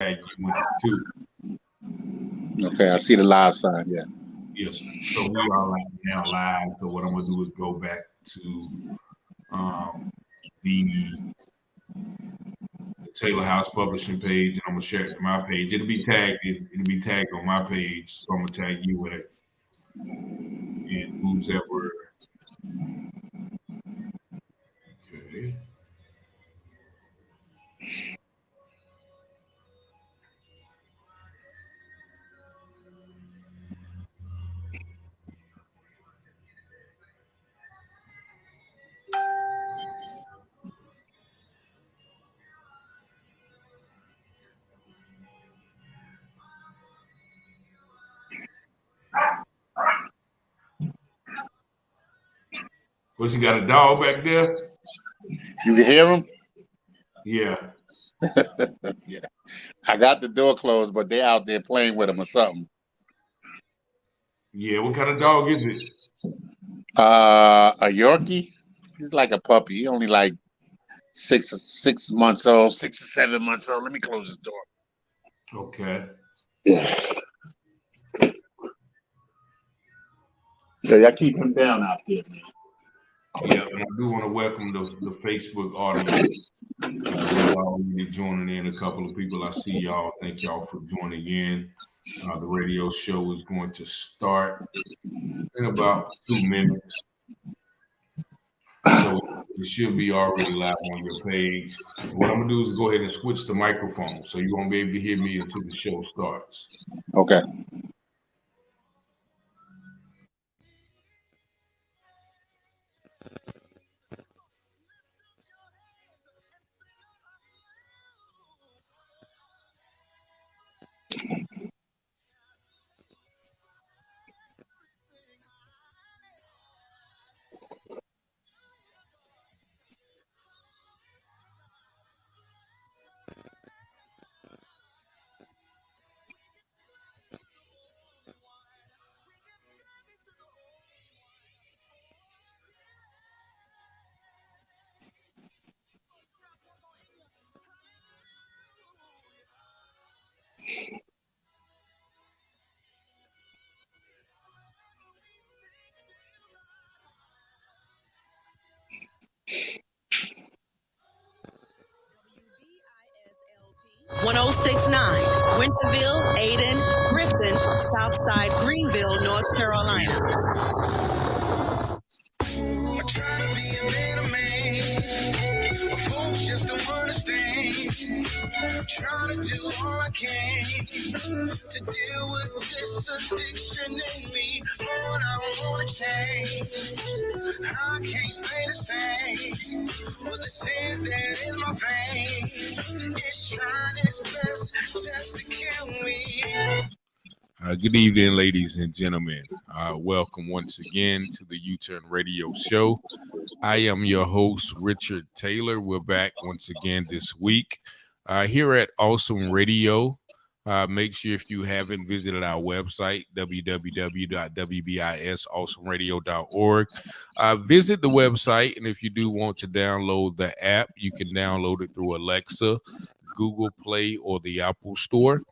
tag you with it too. Okay, I see the live sign. Yeah. Yes. So we are now live. So what I'm gonna do is go back to the Taylor House publishing page, and I'm gonna share it to my page. It'll be tagged. It'll be tagged on my page. So I'm gonna tag you with it, and who's ever. Okay. What, you got a dog back there? You can hear him? Yeah. Yeah. I got the door closed, but they're out there playing with him or something. Yeah. What kind of dog is it? A Yorkie. He's like a puppy. He only like 6 months old, 6 or 7 months old. Let me close this door. Okay. Yeah, y'all keep him down out there, man. Yeah, and I do want to welcome the Facebook audience. They're already joining in. A couple of people I see y'all. Thank y'all for joining in. The radio show is going to start in about 2 minutes. So it should be already live on your page. What I'm gonna do is go ahead and switch the microphone, so you won't be able to hear me until the show starts. Okay. .1069 Winterville, Aden, Griffin, Southside, Greenville, North Carolina. I try to be a better man, but folks just don't understand. Try to do all I can to deal with this addiction in me. Lord, I wanna change. I can't stay the same. But the sins that in my veins, it's trying its best just to kill me. Good evening, ladies and gentlemen. Welcome once again to the UTurn Radio Show. I am your host, Richard Taylor. We're back once again this week here at Awesome Radio. Make sure if you haven't visited our website, www.wbisawesomeradio.org, visit the website. And if you do want to download the app, you can download it through Alexa, Google Play, or the Apple Store.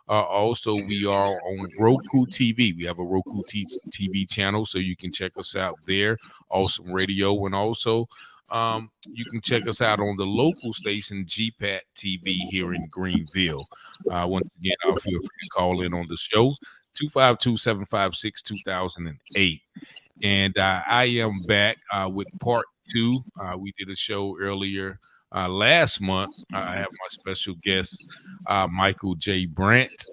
Also, we are on Roku TV. We have a Roku TV channel, so you can check us out there, Awesome Radio. And also, you can check us out on the local station, GPAT TV here in Greenville. Once again, I'll feel free to call in on the show, 252-756-2008. And I am back with part two. We did a show earlier last month. I have my special guest, Michael J. Brandt,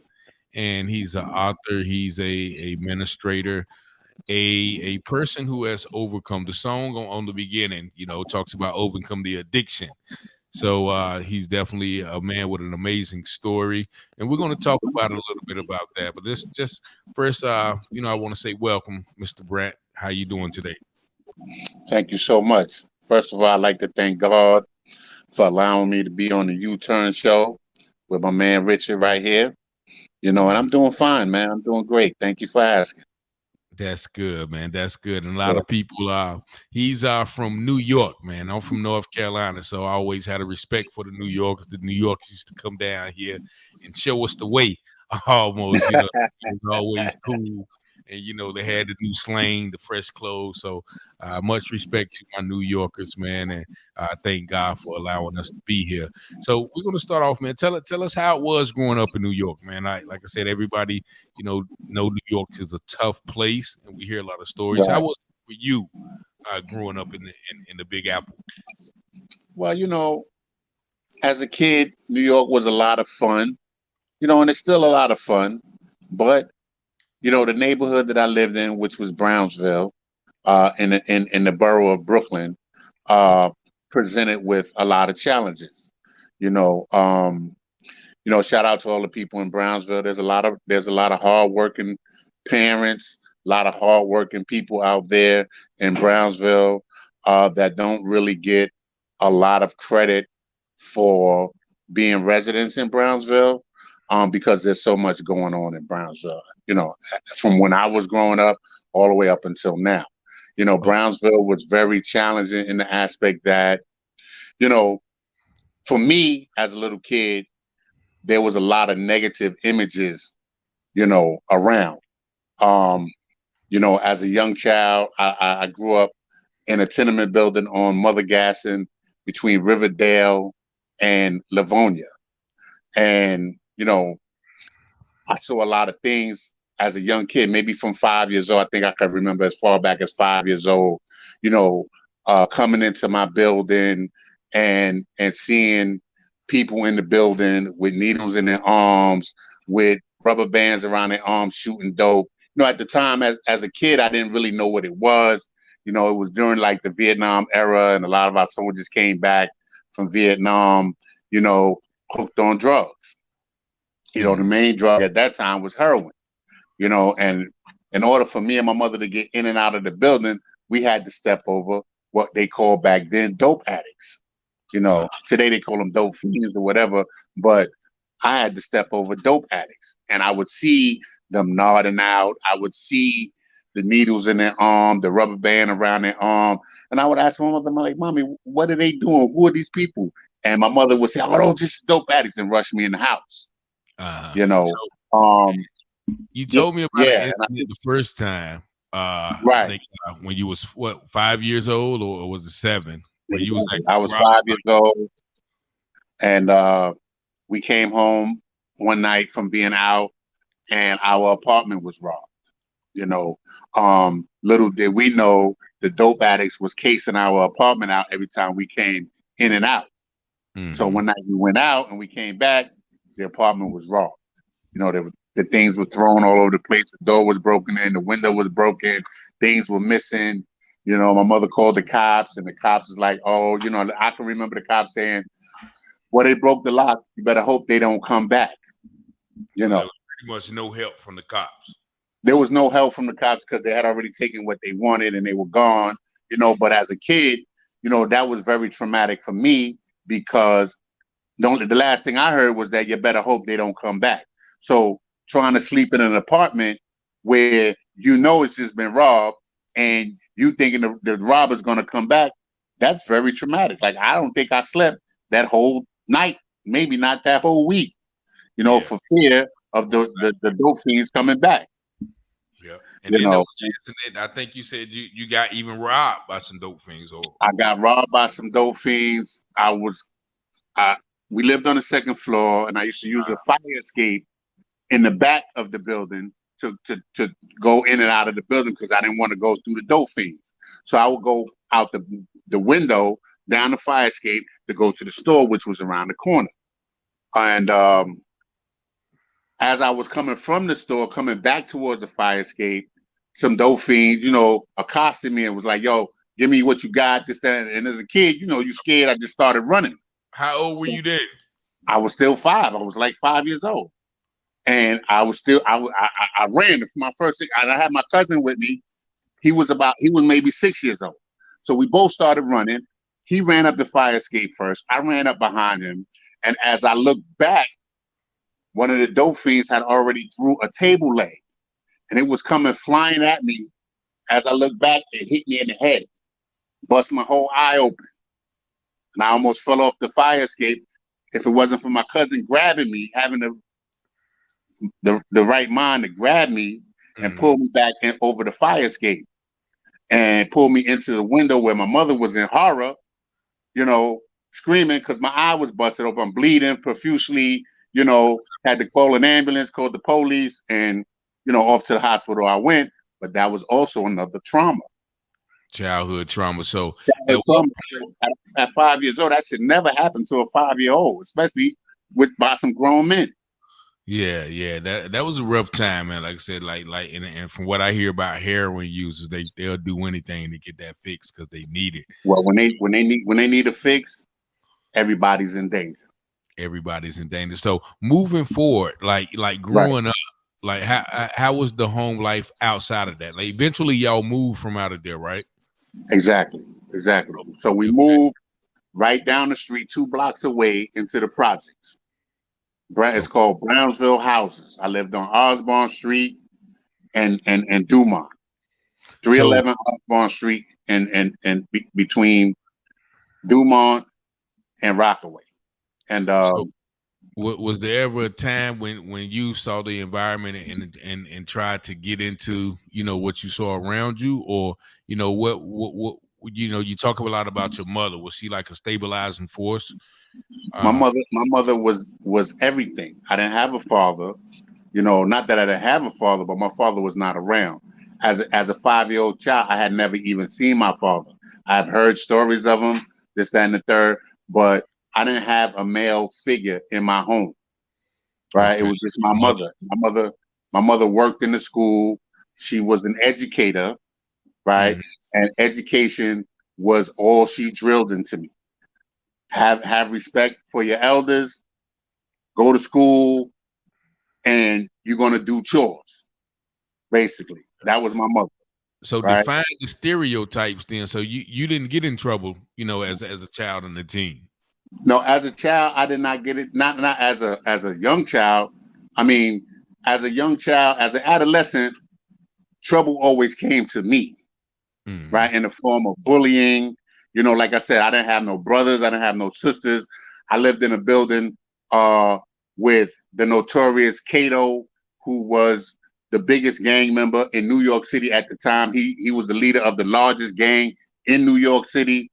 and he's an author. He's a administrator, a person who has overcome. The song on the beginning, talks about overcome the addiction. So he's definitely a man with an amazing story, and we're going to talk about a little bit about that. But this just first, I want to say welcome, Mr. Brandt. How you doing today? Thank you so much. First of all, I'd like to thank God for allowing me to be on the UTurn Show with my man Richard right here. And I'm doing fine, man. I'm doing great. Thank you for asking. That's good, man. That's good. And a lot Yeah. of people he's from New York, man. I'm from North Carolina, so I always had a respect for the New Yorkers. The New Yorkers used to come down here and show us the way. Almost, it was always cool. And they had the new slang, the fresh clothes. So much respect to my New Yorkers, man, and thank God for allowing us to be here. So we're gonna start off, man. Tell us how it was growing up in New York, man. Like I said, everybody, know New York is a tough place, and we hear a lot of stories. How Right. was it for you growing up in the Big Apple? Well, as a kid, New York was a lot of fun, and it's still a lot of fun. But the neighborhood that I lived in, which was Brownsville, in the borough of Brooklyn, uh, presented with a lot of challenges. You know, um, shout out to all the people in Brownsville. There's a lot of hardworking parents, a lot of hardworking people out there in Brownsville that don't really get a lot of credit for being residents in Brownsville, because there's so much going on in Brownsville. From when I was growing up all the way up until now. Oh, Brownsville was very challenging in the aspect that, you know, for me as a little kid, there was a lot of negative images, around. Um, as a young child, I grew up in a tenement building on Mother Gasson between Riverdale and Livonia. And, I saw a lot of things as a young kid, maybe from 5 years old. I think I can remember as far back as 5 years old, you know, coming into my building and seeing people in the building with needles in their arms, with rubber bands around their arms, shooting dope. At the time as a kid, I didn't really know what it was. It was during like the Vietnam era, and a lot of our soldiers came back from Vietnam, hooked on drugs. The main drug at that time was heroin, and in order for me and my mother to get in and out of the building, we had to step over what they called back then dope addicts. Today they call them dope fiends or whatever, but I had to step over dope addicts, and I would see them nodding out. I would see the needles in their arm, the rubber band around their arm, and I would ask my mother, I'm like, "Mommy, what are they doing? Who are these people?" And my mother would say, "Oh, those just dope addicts," and rush me in the house. You know, so um, you yeah, told me about an yeah, incident the first time. I right. think when you was what 5 years old, or was it 7? Where you was I actually was robbed. 5 years old, and we came home one night from being out, and our apartment was robbed. Little did we know the dope addicts was casing our apartment out every time we came in and out. So Mm-hmm. one night we went out and we came back, the apartment was robbed. The things were thrown all over the place. The door was broken in, the window was broken, things were missing. My mother called the cops, and the cops was like, "Oh, I can remember the cops saying, well, they broke the lock. You better hope they don't come back." You So there know, was pretty much no help from the cops. there was no help from the cops because they had already taken what they wanted and they were gone. But as a kid, that was very traumatic for me because the last thing I heard was that you better hope they don't come back. So trying to sleep in an apartment where it's just been robbed and you thinking the robber's going to come back, that's very traumatic. Like, I don't think I slept that whole night, maybe not that whole week, Yeah. for fear of the dope fiends coming back. Yeah. And You then there know, was an incident. I think you said you got even robbed by some dope things. Or I got robbed by some dope fiends. We lived on the second floor, and I used to use a fire escape in the back of the building to go in and out of the building because I didn't want to go through the dope fiends. So I would go out the window down the fire escape to go to the store, which was around the corner. And as I was coming from the store, coming back towards the fire escape, some dope fiends, accosted me and was like, "Yo, give me what you got, this, that." And as a kid, you scared. I just started running. how old were you then? I was still 5. I was like 5 years old. And I was still, I ran for my first, and I had my cousin with me. He was maybe 6 years old. So we both started running. He ran up the fire escape first. I ran up behind him. And as I looked back, one of the dope fiends had already threw a table leg, and it was coming flying at me as I look back, it hit me in the head, bust my whole eye open, and I almost fell off the fire escape. If it wasn't for my cousin grabbing me, having the right mind to grab me and pull me back over the fire escape and pull me into the window where my mother was in horror, you know, screaming because my eye was busted open. I'm bleeding profusely, you know, had to call an ambulance, called the police, and, you know, off to the hospital I went. But that was also another trauma. Childhood trauma. So at 5 years old, that should never happen to a 5-year-old, especially by some grown men. Yeah, that was a rough time, man. Like I said, and from what I hear about heroin users, they'll do anything to get that fixed because they need it. Well, when they need a fix, everybody's in danger. Everybody's in danger. So moving forward, like growing up, like how was the home life outside of that? Like eventually y'all moved from out of there, right? Exactly. So we moved right down the street, 2 blocks away, into the projects. It's called Brownsville Houses. I lived on Osborne Street and Dumont. 311 Osborne Street and between Dumont and Rockaway. And was there ever a time when you saw the environment and tried to get into, you know, what you saw around you, or, you know, what you know, you talk a lot about your mother. Was she like a stabilizing force? My mother was everything. I didn't have a father, you know, not that I didn't have a father, but my father was not around. As a 5-year-old child, I had never even seen my father. I've heard stories of him, this, that, and the third, but I didn't have a male figure in my home. Right? Okay. It was just my mother. My mother worked in the school. She was an educator, right? Mm-hmm. And education was all she drilled into me. Have respect for your elders, go to school, and you're gonna do chores. Basically, that was my mother. So right? Define the stereotypes then. So you didn't get in trouble, you know, as a child and a teen. No, as a child, I did not get it. Not as a young child. I mean, as a young child, as an adolescent, trouble always came to me, right? In the form of bullying. You know, like I said, I didn't have no brothers. I didn't have no sisters. I lived in a building with the notorious Cato, who was the biggest gang member in New York City at the time. He was the leader of the largest gang in New York City.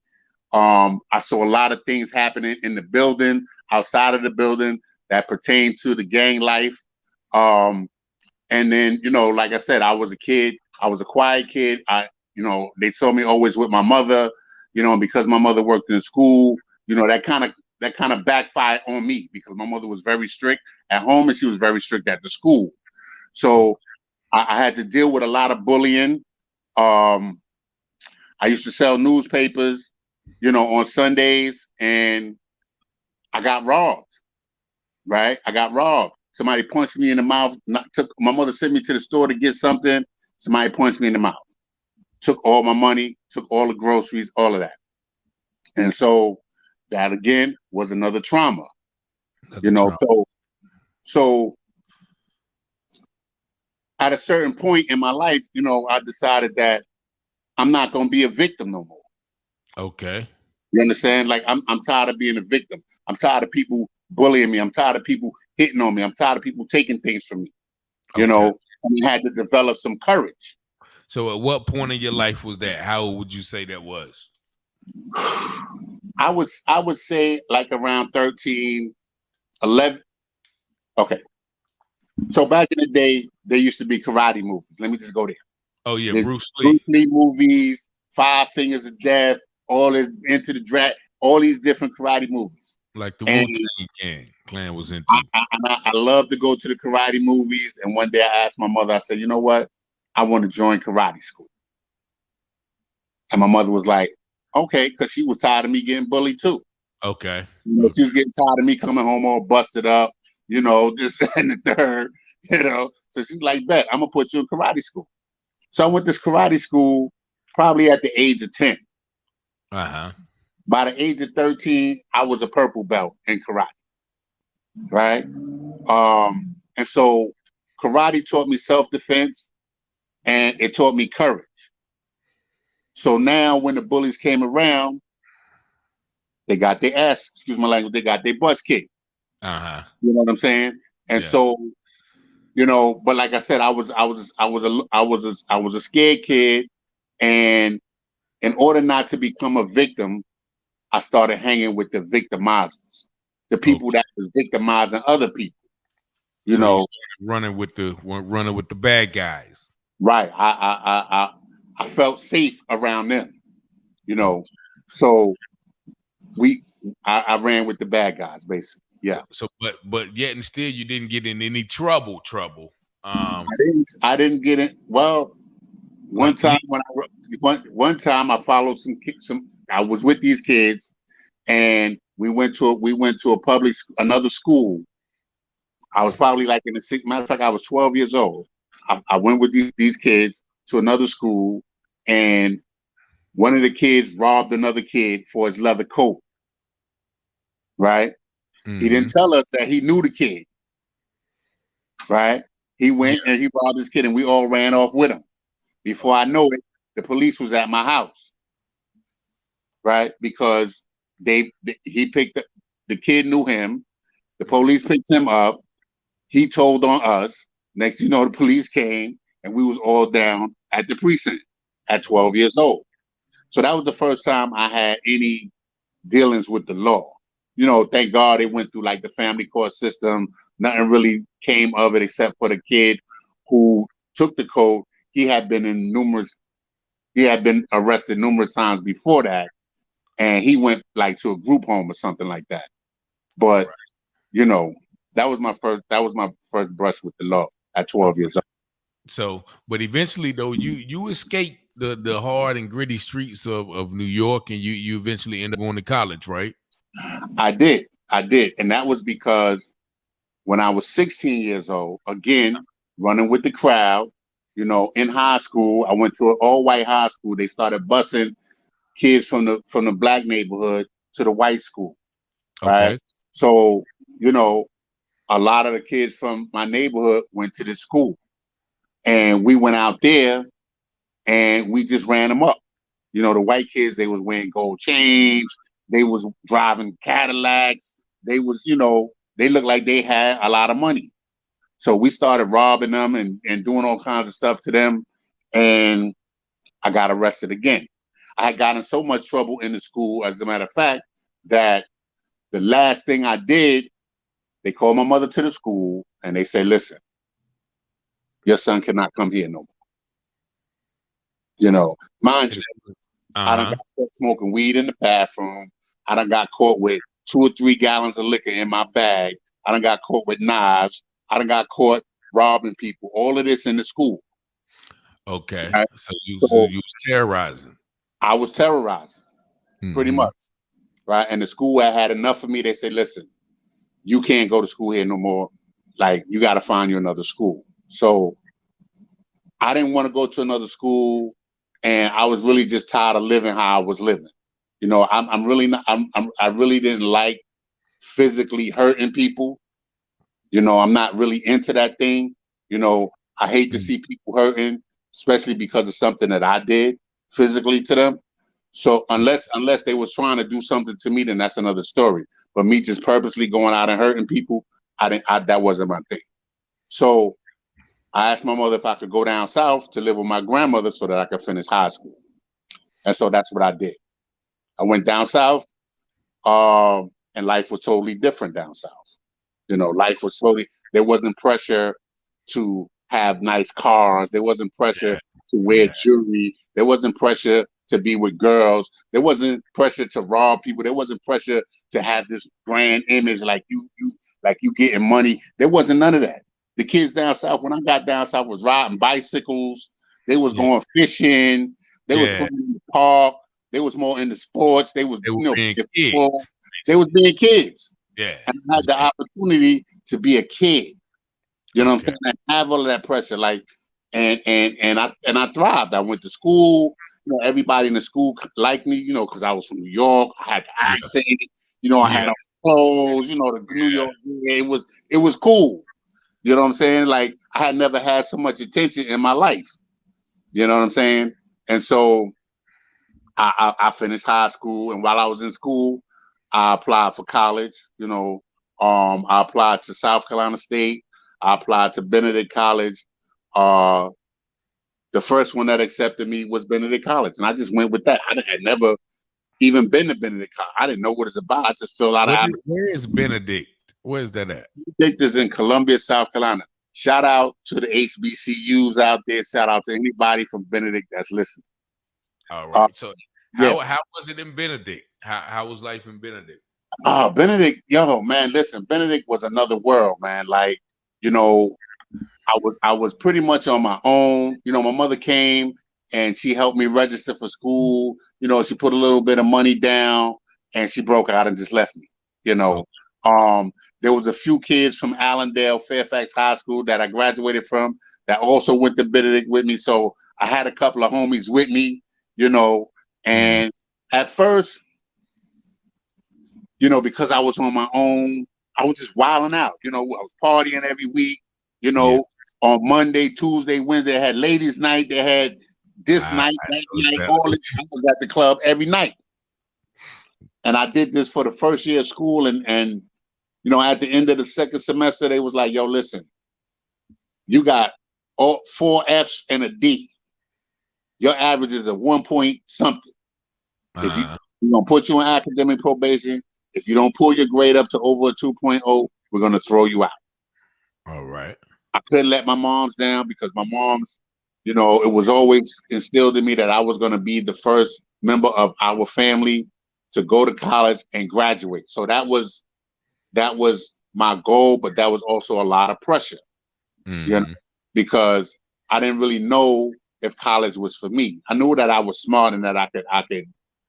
I saw a lot of things happening in the building, outside of the building, that pertained to the gang life. And then, you know, like I said, I was a kid. I was a quiet kid. You know, they saw me always with my mother, you know, and because my mother worked in school, you know, that kind of backfired on me because my mother was very strict at home and she was very strict at the school. So I had to deal with a lot of bullying. I used to sell newspapers, you know, on Sundays, and I got robbed, right? I got robbed. Somebody punched me in the mouth. My mother sent me to the store to get something. Somebody punched me in the mouth. Took all my money, took all the groceries, all of that. And so that, again, was another trauma. So at a certain point in my life, you know, I decided that I'm not going to be a victim no more. Okay. You understand? Like, I'm tired of being a victim. I'm tired of people bullying me. I'm tired of people hitting on me. I'm tired of people taking things from me. You know, and I had to develop some courage. So at what point in your life was that? How old would you say that was? I would say like around 13, 11. Okay. So back in the day, there used to be karate movies. Let me just go there. Oh, yeah, There's Bruce Lee. Bruce Lee movies, 5 Fingers of Death, all this Into the Dragon, all these different karate movies. Like the Wu-Tang Clan was into. I love to go to the karate movies. And one day I asked my mother, I said, you know what? I want to join karate school. And my mother was like, okay, because she was tired of me getting bullied too. Okay. You know, she was getting tired of me coming home all busted up, you know, this and the third, you know. So she's like, bet, I'm going to put you in karate school. So I went to karate school probably at the age of 10. Uh-huh. By the age of 13, I was a purple belt in karate, right? And so karate taught me self-defense, and it taught me courage. So now when the bullies came around, they got their ass, excuse my language, they got their butts kicked. Uh-huh. You know what I'm saying? And Yeah. so, but like I said, I was a scared kid, and in order not to become a victim, I started hanging with the victimizers, the people Okay. that was victimizing other people. You So you know, started running with the bad guys. right? I felt safe around them. You Oh, know, so we I ran with the bad guys basically. Yeah. but yet and still you didn't get in any trouble. I didn't get it. Well, one Like time when one time I followed some I was with these kids, and we went to a another school. I was probably like in the sixth. Matter of fact, I was 12 years old. I went with these kids to another school, and one of the kids robbed another kid for his leather coat. Right? He mm-hmm. didn't tell us that he knew the kid. Right? He went and he robbed this kid, and we all ran off with him. Before I know it, the police was at my house. Right? Because he picked the kid knew him. The police picked him up. He told on us. Next, the police came, and we was all down at the precinct at 12 years old. So that was the first time I had any dealings with the law. Thank God it went through like the family court system. Nothing really came of it except for the kid who took the code. He had been arrested numerous times before that, and he went like to a group home or something like that. But that was my first brush with the law at 12 years old. So, but eventually though, you escaped the hard and gritty streets of New York, and you eventually end up going to college, right? I did. And that was because when I was 16 years old, again, running with the crowd, in high school, I went to an all-white high school. They started busing kids from the black neighborhood to the white school. Right. Okay. So, a lot of the kids from my neighborhood went to this school, and we went out there and we just ran them up. The white kids, they was wearing gold chains. They was driving Cadillacs. They was, they looked like they had a lot of money. So we started robbing them and doing all kinds of stuff to them. And I got arrested again. I had gotten so much trouble in the school, as a matter of fact, that the last thing I did, they called my mother to the school and they said, listen, your son cannot come here no more. Mind you, I done got caught smoking weed in the bathroom. I done got caught with 2 or 3 gallons of liquor in my bag. I done got caught with knives. I done got caught robbing people. All of this in the school. Okay. Right? So you was terrorizing. I was terrorizing, pretty much. Right? And the school had enough of me. They said, listen, you can't go to school here no more. Like, you got to find you another school. So I didn't want to go to another school. And I was really just tired of living how I was living. I'm really not. I really didn't like physically hurting people. I'm not really into that thing. I hate to see people hurting, especially because of something that I did physically to them. So unless they was trying to do something to me, then that's another story. But me just purposely going out and hurting people, that wasn't my thing. So I asked my mother if I could go down south to live with my grandmother so that I could finish high school. And so that's what I did. I went down south, and life was totally different down south. Life was there wasn't pressure to have nice cars. There wasn't pressure to wear jewelry. There wasn't pressure to be with girls. There wasn't pressure to rob people. There wasn't pressure to have this grand image like you getting money. There wasn't none of that. The kids down south, when I got down south, was riding bicycles. They was going fishing. They was playing in the park. They was more into sports. They was being kids. They was being kids. Yeah. And I had the opportunity to be a kid. You know what I'm saying? And have all of that pressure. Like, and I thrived. I went to school. Everybody in the school liked me, because I was from New York. I had the accent, I had clothes, the New York. It was cool. You know what I'm saying? Like, I had never had so much attention in my life. You know what I'm saying? And so I finished high school, and while I was in school, I applied for college. I applied to South Carolina State. I applied to Benedict College. The first one that accepted me was Benedict College, and I just went with that. I had never even been to Benedict College. I didn't know what it's about. I just filled out an Where is Benedict? Where's that at? Benedict is in Columbia, South Carolina. Shout out to the HBCUs out there. Shout out to anybody from Benedict that's listening. All right. So how was it in Benedict? How was life in Benedict? Benedict, man, listen, Benedict was another world, man. Like, I was pretty much on my own. My mother came and she helped me register for school. She put a little bit of money down and she broke out and just left me. There was a few kids from Allendale, Fairfax High School that I graduated from that also went to Benedict with me. So I had a couple of homies with me, and at first, because I was on my own, I was just wilding out. I was partying every week, on Monday, Tuesday, Wednesday, they had ladies' night, they had this night, that night, all this. I was at the club every night. And I did this for the first year of school, and at the end of the second semester, they was like, yo, listen, you got all 4 Fs and a D. Your average is a 1 point something. If we're going to put you on academic probation. If you don't pull your grade up to over a 2.0, we're going to throw you out. All right. I couldn't let my moms down because my moms, it was always instilled in me that I was going to be the first member of our family to go to college and graduate. So that was my goal, but that was also a lot of pressure, because I didn't really know if college was for me. I knew that I was smart and that I could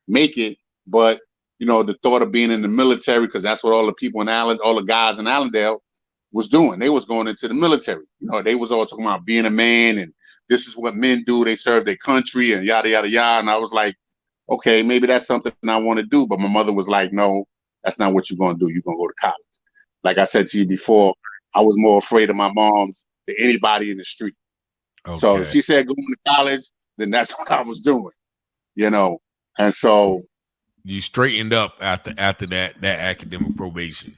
make it, but the thought of being in the military, because that's what all the people in all the guys in Allendale was doing. They was going into the military. They was all talking about being a man and this is what men do. They serve their country and yada, yada, yada. And I was like, okay, maybe that's something I want to do. But my mother was like, no, that's not what you're going to do. You're going to go to college. Like I said to you before, I was more afraid of my moms than anybody in the street. Okay. So if she said going to college, then that's what I was doing, And so you straightened up after that academic probation.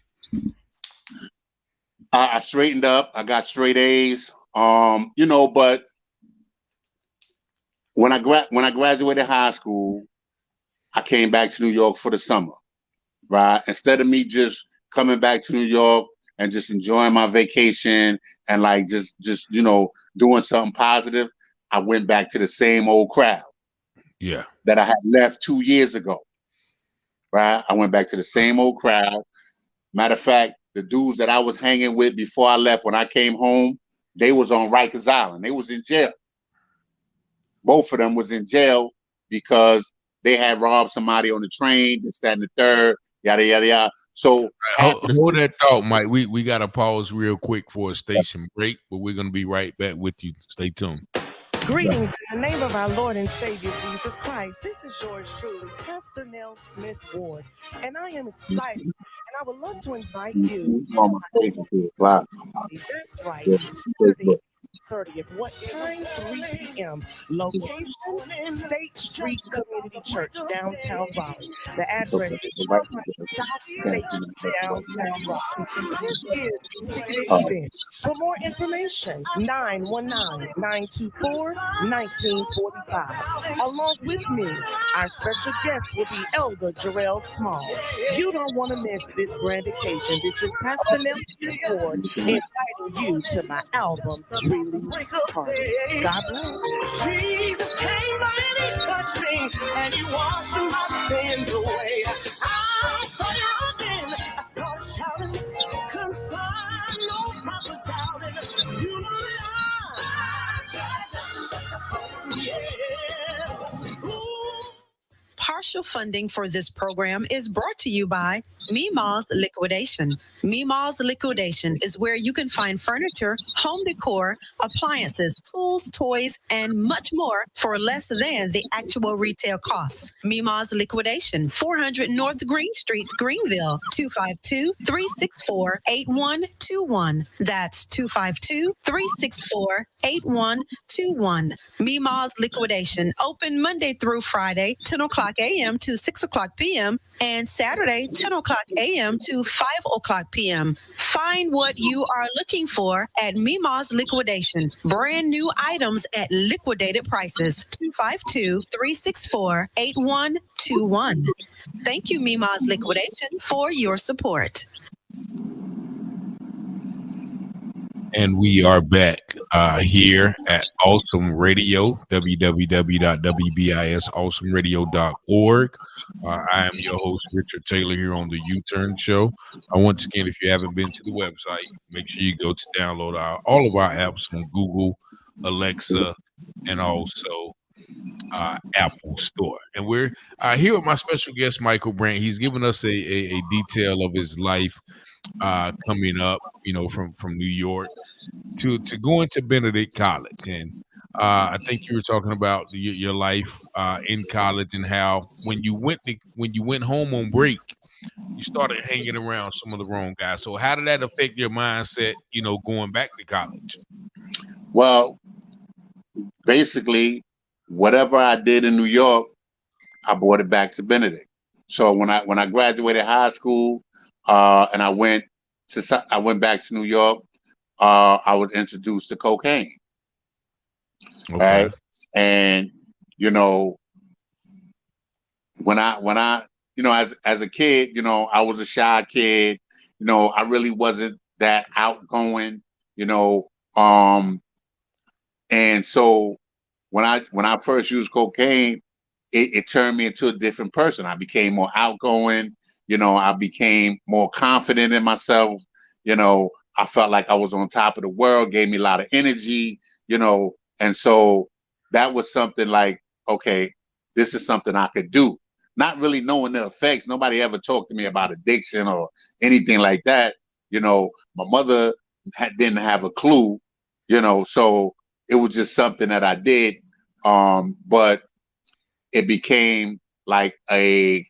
I straightened up. I got straight A's. But when I graduated high school, I came back to New York for the summer, right? Instead of me just coming back to New York and just enjoying my vacation and like just doing something positive, I went back to the same old crowd. Yeah. That I had left 2 years ago. Right? I went back to the same old crowd. Matter of fact, the dudes that I was hanging with before I left, when I came home, they was on Rikers Island. They was in jail. Both of them was in jail because they had robbed somebody on the train, this, that, and the third, yada, yada, yada. So hold that thought, Mike. We got to pause real quick for a station break, but we're going to be right back with you. Stay tuned. Greetings in the name of our Lord and Savior Jesus Christ. This is yours truly, Pastor Nell Smith Ward, and I am excited, and I would love to invite you to my that's right, Saturday 30th. What time? 3 p.m. Location, State Street Community Church, downtown Raleigh. The address is South State Street, downtown Raleigh. This is the ticket event. For more information, 919-924-1945. Along with me, our special guest will be Elder Jarrell Smalls. You don't want to miss this grand occasion. This is Pastor Nelson Ford inviting you to my album release party. God bless. Jesus came and he touched me and he washed my sins away. I'm so loving, I start shouting, couldn't find no proper doubting. You know that Special funding for this program is brought to you by Meemaw's Liquidation. Meemaw's Liquidation is where you can find furniture, home decor, appliances, tools, toys, and much more for less than the actual retail costs. Meemaw's Liquidation, 400 North Green Street, Greenville, 252-364-8121. That's 252-364-8121. Meemaw's Liquidation, open Monday through Friday, 10 o'clock a.m. to 6 o'clock p.m., and Saturday, 10 o'clock a.m. to 5 o'clock p.m. Find what you are looking for at Meemaw's Liquidation. Brand new items at liquidated prices. 252-364-8121. Thank you, Meemaw's Liquidation, for your support. And we are back here at Awesome Radio, www.wbisawesomeradio.org. I am your host, Richard Taylor, here on the UTurn Show. Once again, if you haven't been to the website, make sure you go to download all of our apps from Google, Alexa, and also Apple Store. And we're here with my special guest, Michael Brandt. He's given us a detail of his life coming up, from New York to going to Benedict College. And I think you were talking about your life in college and how when you went home on break, you started hanging around some of the wrong guys. So how did that affect your mindset, going back to college? Well, basically, whatever I did in New York, I brought it back to Benedict. So when I graduated high school, and I went back to New York, I was introduced to cocaine. Okay. Right? And when I as a kid, I was a shy kid. I really wasn't that outgoing. And so when I first used cocaine, it turned me into a different person. I became more outgoing. I became more confident in myself. I felt like I was on top of the world, gave me a lot of energy, and so that was something like, okay, this is something I could do. Not really knowing the effects. Nobody ever talked to me about addiction or anything like that. My mother didn't have a clue, so it was just something that I did. But it became like a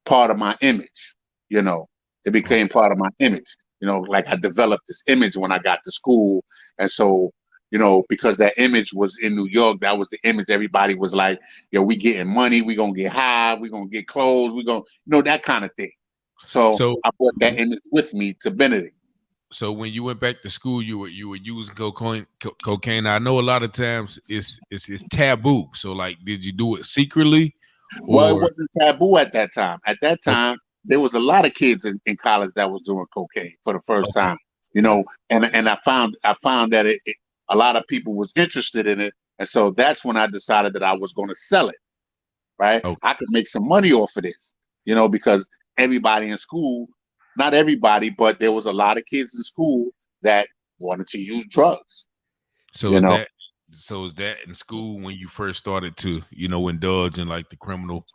part of my image, it became part of my image, like I developed this image when I got to school. And so, because that image was in New York, that was the image. Everybody was like, we getting money, we gonna get high, we gonna get clothes, we gonna, that kind of thing. So I brought that image with me to Benedict. So when you went back to school, you were using cocaine. I know a lot of times it's taboo. So like, did you do it secretly? Well, it wasn't taboo at that time. At that time, there was a lot of kids in college that was doing cocaine for the first time. And I found that a lot of people was interested in it, and so that's when I decided that I was going to sell it. Right, I could make some money off of this, because everybody in school. Not everybody, but there was a lot of kids in school that wanted to use drugs. So is that in school when you first started to, indulge in like the criminal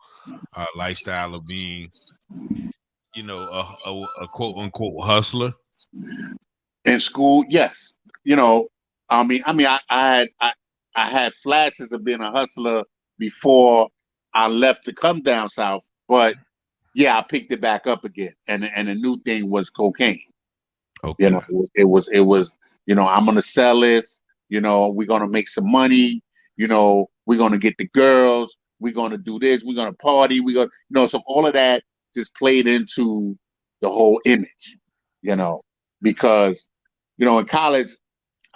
lifestyle of being, a quote unquote hustler? In school, yes. I had flashes of being a hustler before I left to come down south, but yeah, I picked it back up again, and the new thing was cocaine. Okay, it was. I'm gonna sell this. We're gonna make some money. We're gonna get the girls. We're gonna do this. We're gonna party. We're gonna, so all of that just played into the whole image. Because in college,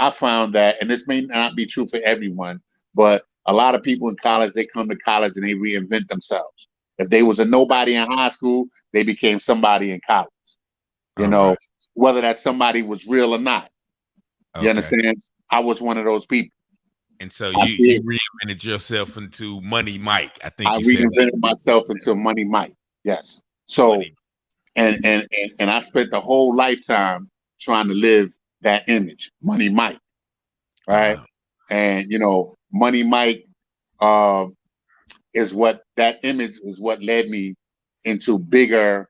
I found that, and this may not be true for everyone, but a lot of people in college, they come to college and they reinvent themselves. If they was a nobody in high school, they became somebody in college. Right. Whether that somebody was real or not. You understand? I was one of those people. And so you reinvented yourself into Money Mike. I think I reinvented myself into Money Mike. Yes. So, and I spent the whole lifetime trying to live that image, Money Mike. Right. And Money Mike, is what that image is what led me into bigger,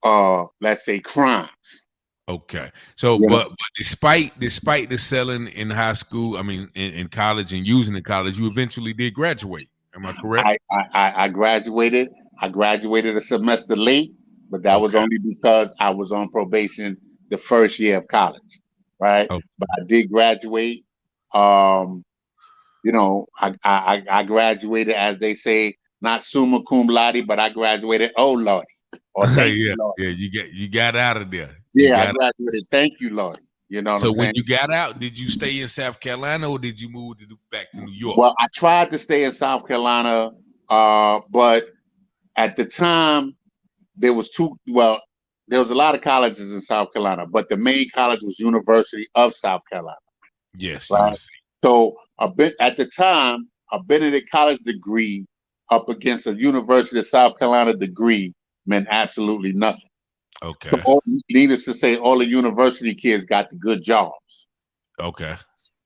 let's say, crimes. Okay. So, You know, but despite the selling in high school, I mean, in college and using in college, you eventually did graduate. Am I correct? I graduated. I graduated a semester late, but that was Okay. only because I was on probation the first year of college, right? Oh, But I did graduate. Um, I graduated, as they say, not summa cum laude, but I graduated, oh Lordy, or thank you, yeah, Lord. yeah. You got out of there. You Yeah, I got graduated, thank you, Lord. You know what I'm So when saying? you got out, did you stay in South Carolina or did you move back to New York? Well, I tried to stay in South Carolina, but at the time there was there was a lot of colleges in South Carolina, but the main college was University of South Carolina, Yes, right? USC. So at the time, a Benedict College degree up against a University of South Carolina degree meant absolutely nothing. So Okay. needless to say, all the university kids got the good jobs, Okay.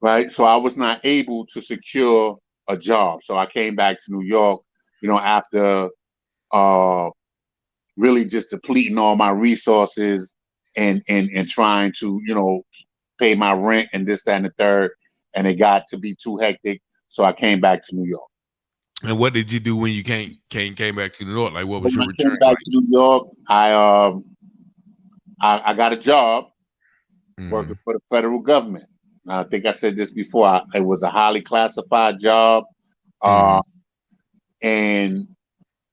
right? So I was not able to secure a job. So I came back to New York, after uh, really just depleting all my resources and trying to, pay my rent and this, that, and the third. And it got to be too hectic. So I came back to New York. And what did you do when you came back to New York? Like, what was When your I came return back like? to New York, I got a job working Mm, for the federal government. I think I said this before. It was a highly classified job, uh, mm, and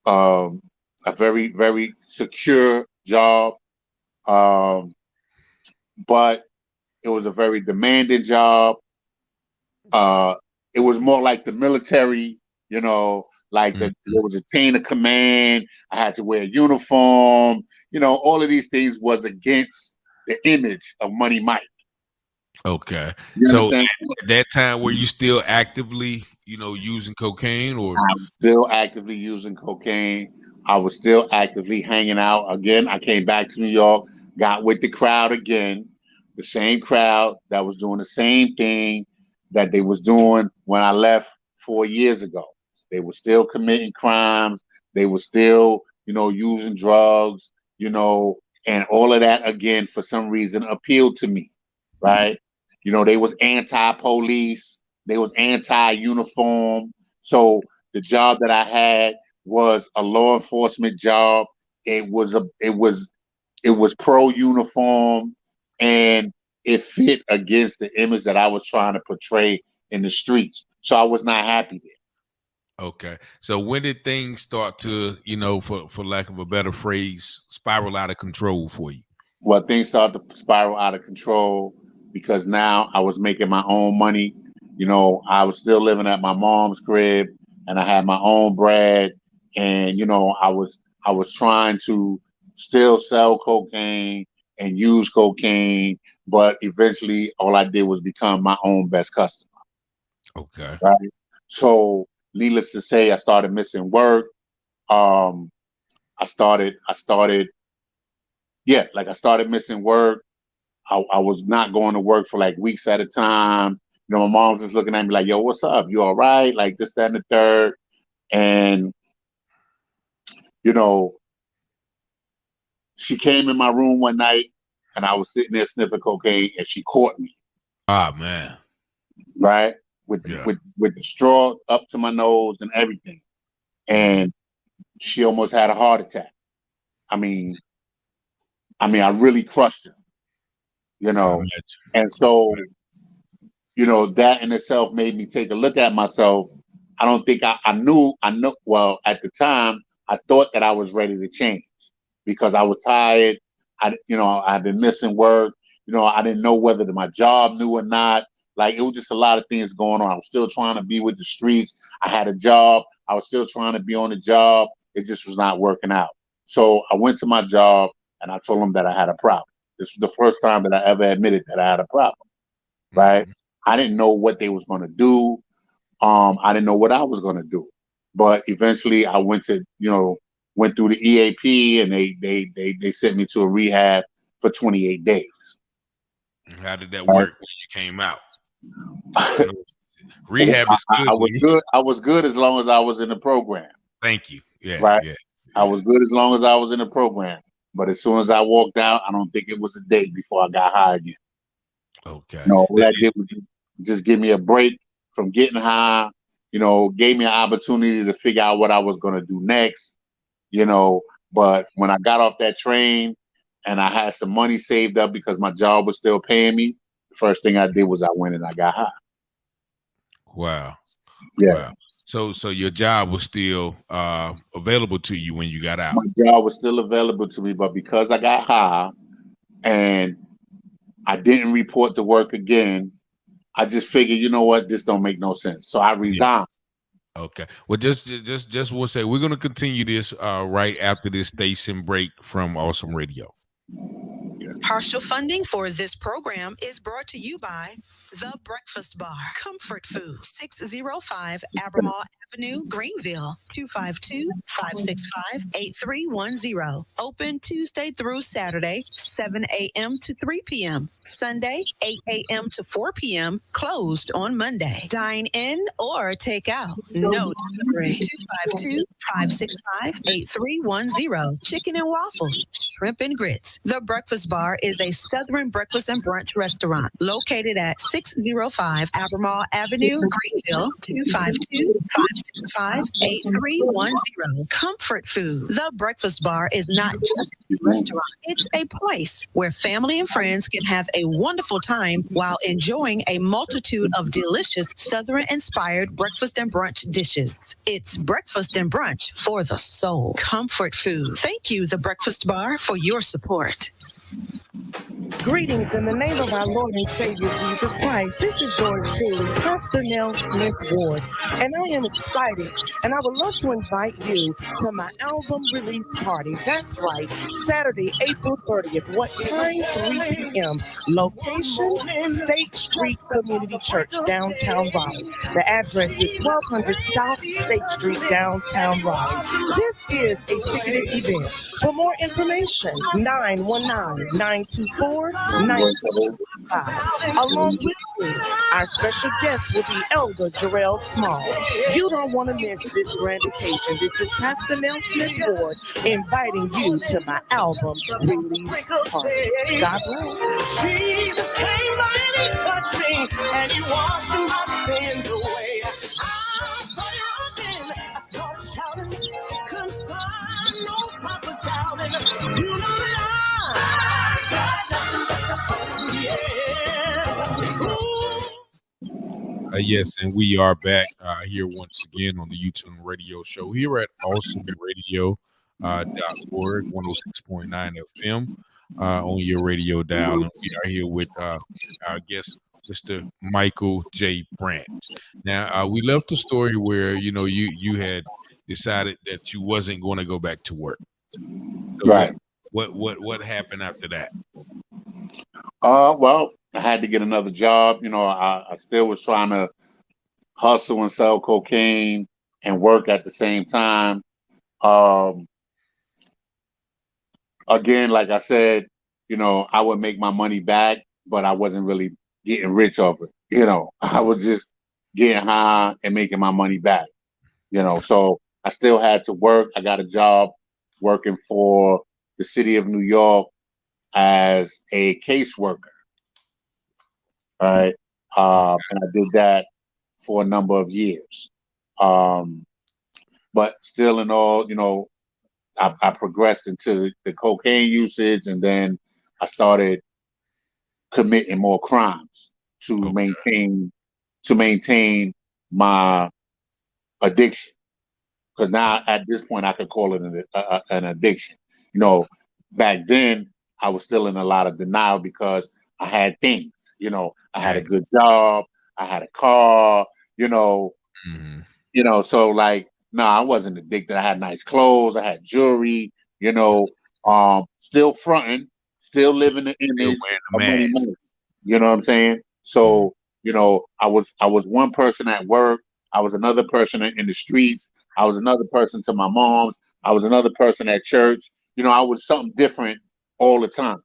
a very, very secure job. Um, but it was a very demanding job. Uh, it was more like the military, like mm. there was a chain of command. I had to wear a uniform. All of these things was against the image of Money Mike. Okay. You So understand? at that time, were you still actively, using cocaine or? I was still actively using cocaine. I was still actively hanging out. Again, I came back to New York, got with the crowd again, the same crowd that was doing the same thing that they was doing when I left 4 years ago. They were still committing crimes. They were still, using drugs, and all of that again for some reason appealed to me, right? They was anti-police. They was anti-uniform. So the job that I had was a law enforcement job. It was pro uniform, and it fit against the image that I was trying to portray in the streets. So I was not happy there. Okay. So when did things start to, for lack of a better phrase, spiral out of control for you? Well, things started to spiral out of control because now I was making my own money. I was still living at my mom's crib, and I had my own bread, and I was trying to still sell cocaine and use cocaine, but eventually all I did was become my own best customer. Okay. Right. So, needless to say, I started missing work. Um, I started, yeah, like I started missing work. I was not going to work for like weeks at a time. My mom was just looking at me like, "Yo, what's up? You all right?" Like this, that, and the third. And you know, she came in my room one night, and I was sitting there sniffing cocaine, and she caught me, Ah, man. right, with Yeah. with the straw up to my nose and everything, Mhm. and she almost had a heart attack. I mean, I really crushed her, you I know. imagine. And so, that in itself made me take a look at myself. I don't think I knew. Well, at the time, I thought that I was ready to change because I was tired. I've been missing work. I didn't know whether my job knew or not. Like it was just a lot of things going on. I was still trying to be with the streets. I had a job. I was still trying to be on the job. It just was not working out. So I went to my job and I told them that I had a problem. This was the first time that I ever admitted that I had a problem. Right? Mhm. I didn't know what they was going to do. I didn't know what I was going to do. But eventually, I went through the EAP, and they sent me to a rehab for 28 days. How did that Right? work when you came out? You know, Rehab is good. I was good. I was good as long as I was in the program. Thank you. Yeah, Right. yeah. I was good as long as I was in the program. But as soon as I walked out, I don't think it was a day before I got high again. Okay. No, all that did was just give me a break from getting high. Gave me an opportunity to figure out what I was going to do next. But when I got off that train and I had some money saved up because my job was still paying me, the first thing I did was I went and I got high. Wow. Yeah. Wow. So your job was still available to you when you got out. My job was still available to me, but because I got high and I didn't report to work again, I just figured, you know what, this don't make no sense. So I resigned. Yeah. Okay. Well, just we'll say we're gonna continue this right after this station break from Awesome Radio. Partial funding for this program is brought to you by The Breakfast Bar, Comfort Food, 605 Albemarle Avenue, Greenville, 252-565-8310. Open Tuesday through Saturday, 7 a.m. to 3 p.m. Sunday, 8 a.m. to 4 p.m. Closed on Monday. Dine in or take out. No delivery. 252-565-8310. Chicken and waffles, shrimp and grits. The Breakfast Bar is a Southern breakfast and brunch restaurant located at 605 Albemarle Avenue, Greenville, 252-565-8310. Comfort Food. The Breakfast Bar is not just a restaurant. It's a place where family and friends can have a wonderful time while enjoying a multitude of delicious Southern-inspired breakfast and brunch dishes. It's breakfast and brunch for the soul. Comfort Food. Thank you, The Breakfast Bar, for your support. Greetings in the name of our Lord and Savior Jesus Christ. This is yours truly, Pastor Nell Smith Ward, and I am excited, and I would love to invite you to my album release party. That's right, Saturday, April 30th. What time? 3 p.m. Location, State Street Community Church, downtown Raleigh. The address is 1200 South State Street, downtown Raleigh. This is a ticketed event. For more information, 919-924-9255. Along with me, our special guest will be Elder Jarrell Small. You don't want to miss this grand occasion. This is Pastor Nell Smith Ward inviting you to my album release party. God bless. Jesus came by and he touched me, and he washed my sins away. I saw you again, I started shouting, couldn't find no proper doubting. You know that Yes, and we are back here once again on the UTurn Radio Show here at awesomeradio.org, 106.9 FM on your radio dial. And we are here with our guest, Mr. Michael J. Branch. Now, we left the story where, you had decided that you wasn't going to go back to work. So Right. What happened after that? Well, I had to get another job. I still was trying to hustle and sell cocaine and work at the same time. Again, like I said, I would make my money back, but I wasn't really getting rich off it. I was just getting high and making my money back. So I still had to work. I got a job working for the city of New York as a caseworker. Right. And I did that for a number of years. But still in all, I progressed into the cocaine usage, and then I started committing more crimes to maintain my addiction. Because now at this point I could call it an addiction. Back then I was still in a lot of denial because I had things. I had a good job, I had a car. So like, no, I wasn't addicted. I had nice clothes, I had jewelry. Still fronting, still living the image of money. You know what I'm saying? So I was one person at work. I was another person in the streets. I was another person to my mom's. I was another person at church. I was something different all the time.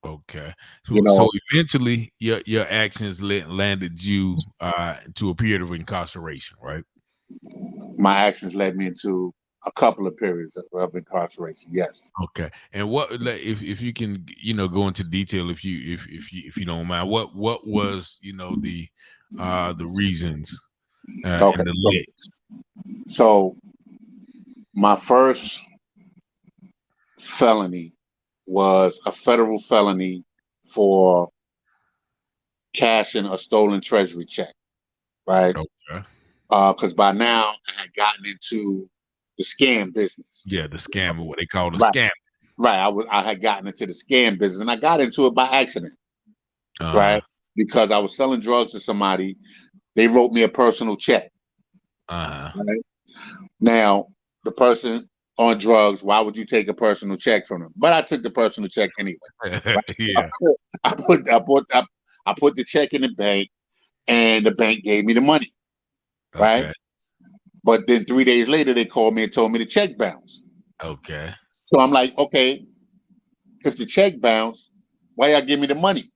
Okay. You So know, eventually your actions landed you to a period of incarceration, right? my actions led me into a couple of periods of incarceration. Yes. Okay. And if you can go into detail if you don't mind, what was the reasons Okay. and the licks? So my first felony was a federal felony for cashing a stolen treasury check, right? Okay. Because by now I had gotten into the scam business. Yeah, the scam, what they call the Right, scam. right. I had gotten into the scam business, and I got into it by accident, Uh right? Because I was selling drugs to somebody. They wrote me a personal check. uh Right? Now, the person on drugs, why would you take a personal check from them? But I took the personal check anyway. Right? So yeah. I put the check in the bank, and the bank gave me the money. Right? Okay. But then 3 days later, they called me and told me the check bounced. Okay. So I'm like, okay, if the check bounced, why y'all give me the money? So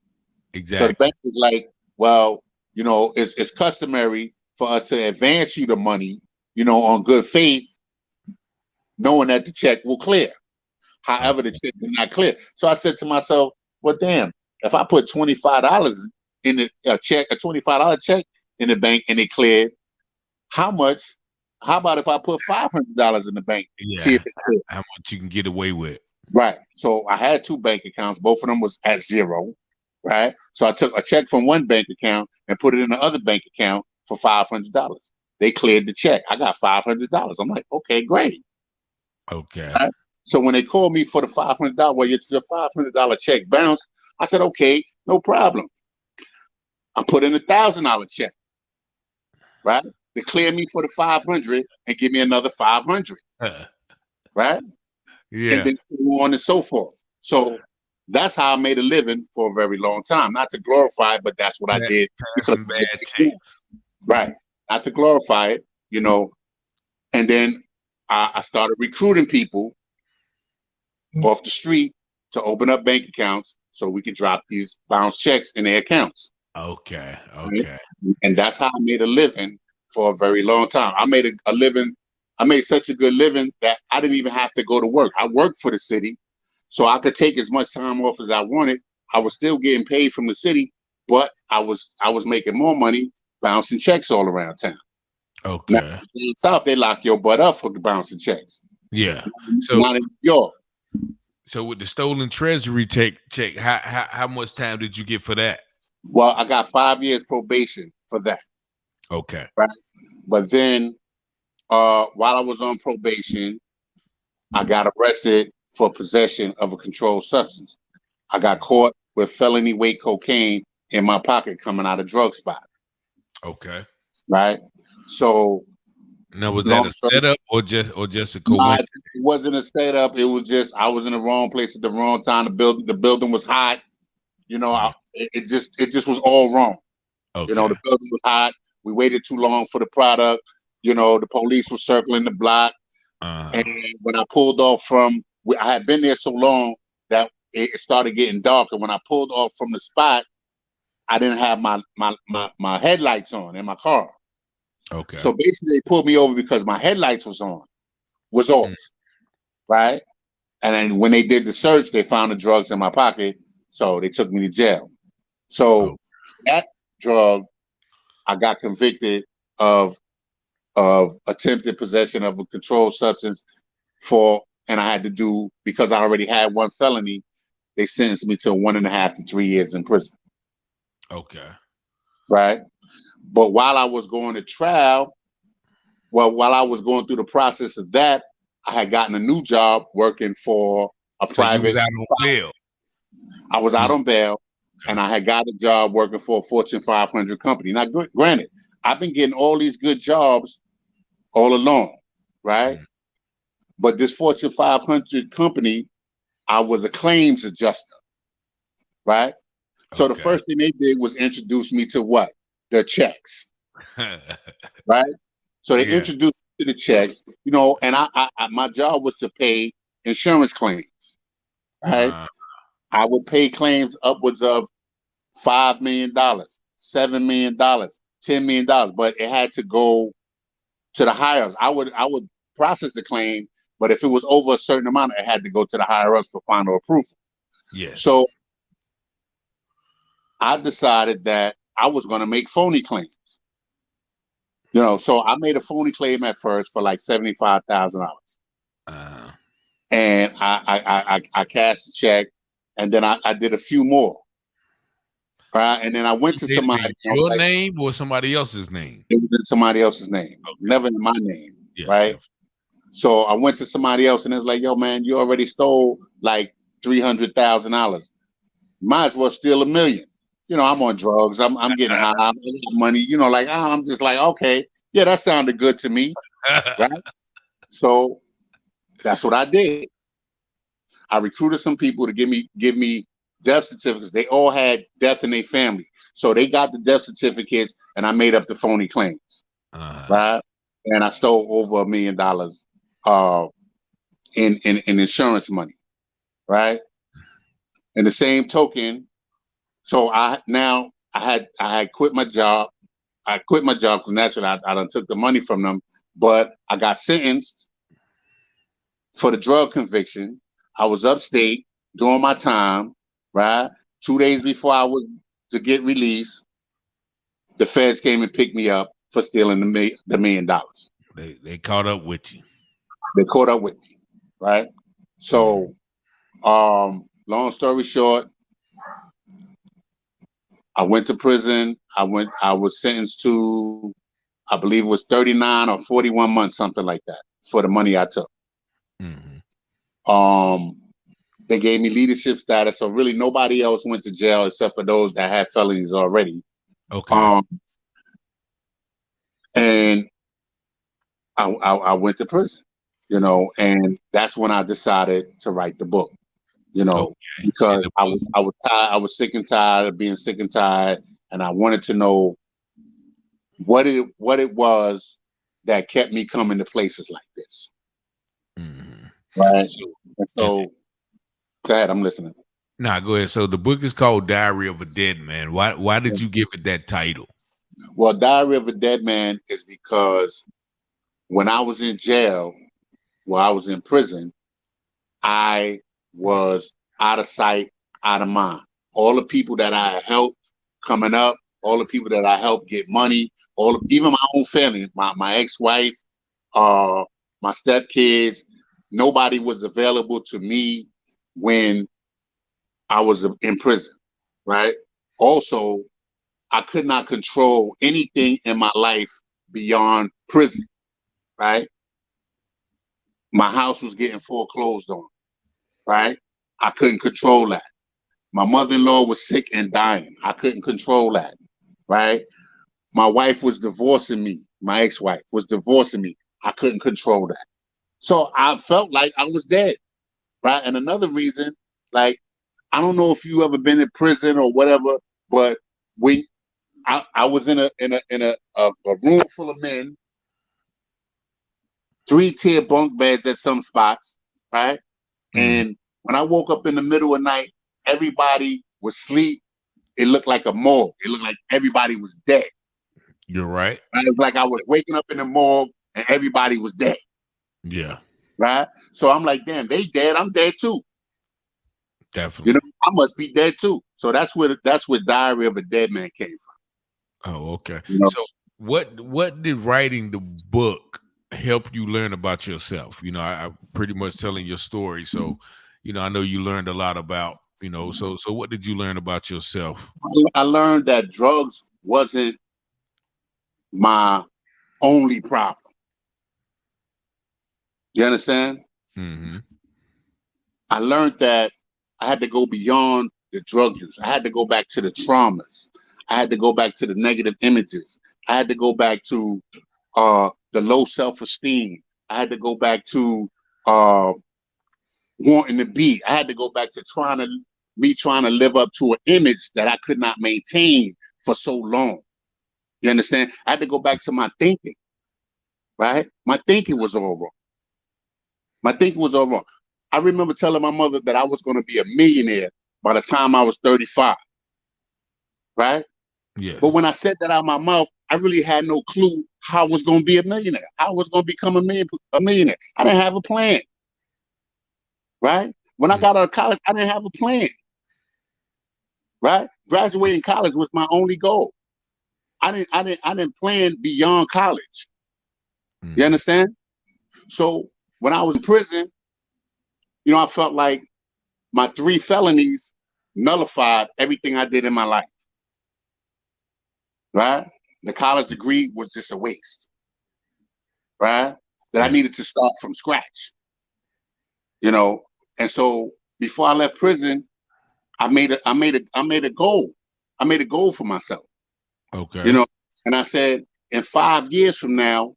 the Exactly. bank is like, well, it's customary for us to advance you the money, on good faith, knowing that the check will clear. However, the Okay. check did not clear. So I said to myself, well, damn, if I put $25 in a check, a $25 check in the bank and it cleared, how much? How about if I put $500 in the bank? See Yeah. if it cleared. How much you can get away with. Right. So I had two bank accounts. Both of them was at zero. Right. So I took a check from one bank account and put it in the other bank account for $500. They cleared the check. I got $500. I'm like, okay, great. Okay. Right? So when they called me for the $500, well, your $500 check bounced. I said, okay, no problem. I put in $1,000 check. Right. They clear me for the 500 and give me another 500. Right. And Yeah. then so on and so forth. So that's how I made a living for a very long time. Not to glorify it, but that's what I did because Passing it was bad cool. checks. Right. Not to glorify it, And then I started recruiting people off the street to open up bank accounts so we could drop these bounce checks in their accounts. Okay. Right? Okay. And that's how I made a living for a very long time. I made a living. I made such a good living that I didn't even have to go to work. I worked for the city, so I could take as much time off as I wanted. I was still getting paid from the city, but I was making more money bouncing checks all around town. Now Okay. in the South, they lock your butt up for bouncing checks. Yeah. So Not in New York. with the stolen treasury check, how much time did you get for that? Well, I got 5 years probation for that. Okay. Right. But then while I was on probation, I got arrested for possession of a controlled substance. I got caught with felony weight cocaine in my pocket coming out of drug spot. Okay. Right. So Now was that long a story, setup or just a nah, coincidence? it wasn't a setup. It was just I was in the wrong place at the wrong time. The building was hot. It just was all wrong. The Okay. building was hot. We waited too long for the product. The police were circling the block. Uh, And when I pulled off I had been there so long that it started getting dark. And when I pulled off from the spot, I didn't have my headlights on in my car. okay. So basically, they pulled me over because my headlights was off, Mm. right? And then when they did the search, they found the drugs in my pocket. So they took me to jail. So Oh, that drug, I got convicted of attempted possession of a controlled substance and I had to do, because I already had one felony, they sentenced me to 1.5 to 3 years in prison. okay. Right. But while I was going to trial, while I was going through the process of that, I had gotten a new job working for a So you was private. out on bail. I was out Mm. on bail, and Okay. I had got a job working for a Fortune 500 company. Now, granted, I've been getting all these good jobs all along, right? Mm. But this Fortune 500 company, I was a claims adjuster, right? So the Okay. first thing they did was introduce me to what? The checks, right? So they Yeah. introduced me to the checks, and my job was to pay insurance claims, right? Uh, I would pay claims upwards of $5 million, $7 million, $10 million, but it had to go to the higher ups. I would process the claim, but if it was over a certain amount, it had to go to the higher ups for final approval. Yeah. So I decided that I was going to make phony claims. So I made a phony claim at first for like $75,000, and I cashed the check, and then I did a few more. Right, and then I went to somebody. Your name or somebody else's name? It was in somebody else's name, never in my name. Yeah, right. Definitely. So I went to somebody else, and it's like, yo, man, you already stole like $300,000. Might as well steal $1 million. I'm on drugs. I'm getting high. I'm getting money. I'm just like, okay, yeah, that sounded good to me, right? So that's what I did. I recruited some people to give me death certificates. They all had death in their family, so they got the death certificates, and I made up the phony claims, right? And I stole over $1 million in insurance money, right? In the same token, so I had quit my job. I quit my job because naturally I done took the money from them, but I got sentenced for the drug conviction. I was upstate doing my time, right? 2 days before I was to get released, the feds came and picked me up for stealing the $1 million. They caught up with you. They caught up with me, right? So, long story short, I went to prison. I was sentenced to, I believe it was 39 or 41 months, something like that, for the money I took. They gave me leadership status, so really nobody else went to jail except for those that had felonies already. Okay. And I went to prison, and that's when I decided to write the book, because I was sick and tired of being sick and tired, and I wanted to know what it was that kept me coming to places like this. Right. So go ahead, I'm listening. Nah, go ahead. So the book is called Diary of a Dead Man. Why did you give it that title? Well, Diary of a Dead Man is because when I was in jail, I was in prison, I was out of sight, out of mind. All the people that I helped coming up, all the people that I helped get money, even my own family, my ex-wife, my stepkids, nobody was available to me when I was in prison, right? Also, I could not control anything in my life beyond prison, right? My house was getting foreclosed on, right? I couldn't control that. My mother-in-law was sick and dying. I couldn't control that, right? My wife was divorcing me. My ex-wife was divorcing me. I couldn't control that. So I felt like I was dead, right? And another reason, like, I don't know if you ever been in prison or whatever, but I was in a room full of men, 3-tier bunk beds at some spots, right? And when I woke up in the middle of the night, everybody was asleep. It looked like a morgue. It looked like everybody was dead. You're right. It was like I was waking up in the morgue and everybody was dead. Yeah. Right? So I'm like, damn, they dead. I'm dead too. Definitely. I must be dead too. So that's where Diary of a Dead Man came from. Oh, okay. So what did writing the book help you learn about yourself? I pretty much telling your story. So, I know you learned a lot about, so what did you learn about yourself? I learned that drugs wasn't my only problem. You understand? I learned that I had to go beyond the drug use. I had to go back to the traumas. I had to go back to the negative images. I had to go back to the low self-esteem. I had to go back to wanting to be. I had to go back to trying to live up to an image that I could not maintain for so long. You understand? I had to go back to my thinking, right? My thinking was all wrong. My thinking was all wrong. I remember telling my mother that I was going to be a millionaire by the time I was 35. Right? Yes. But when I said that out of my mouth, I really had no clue how I was going to be a millionaire, how I was going to become a millionaire. I didn't have a plan. Right? When I got out of college, I didn't have a plan. Right? Graduating college was my only goal. I didn't plan beyond college. You understand? So when I was in prison, you know, I felt like my 3 felonies nullified everything I did in my life. Right? The college degree was just a waste. Right? That I needed to start from scratch. You know, and so before I left prison, I made a goal. I made a goal for myself. Okay. You know, and I said, in 5 years from now,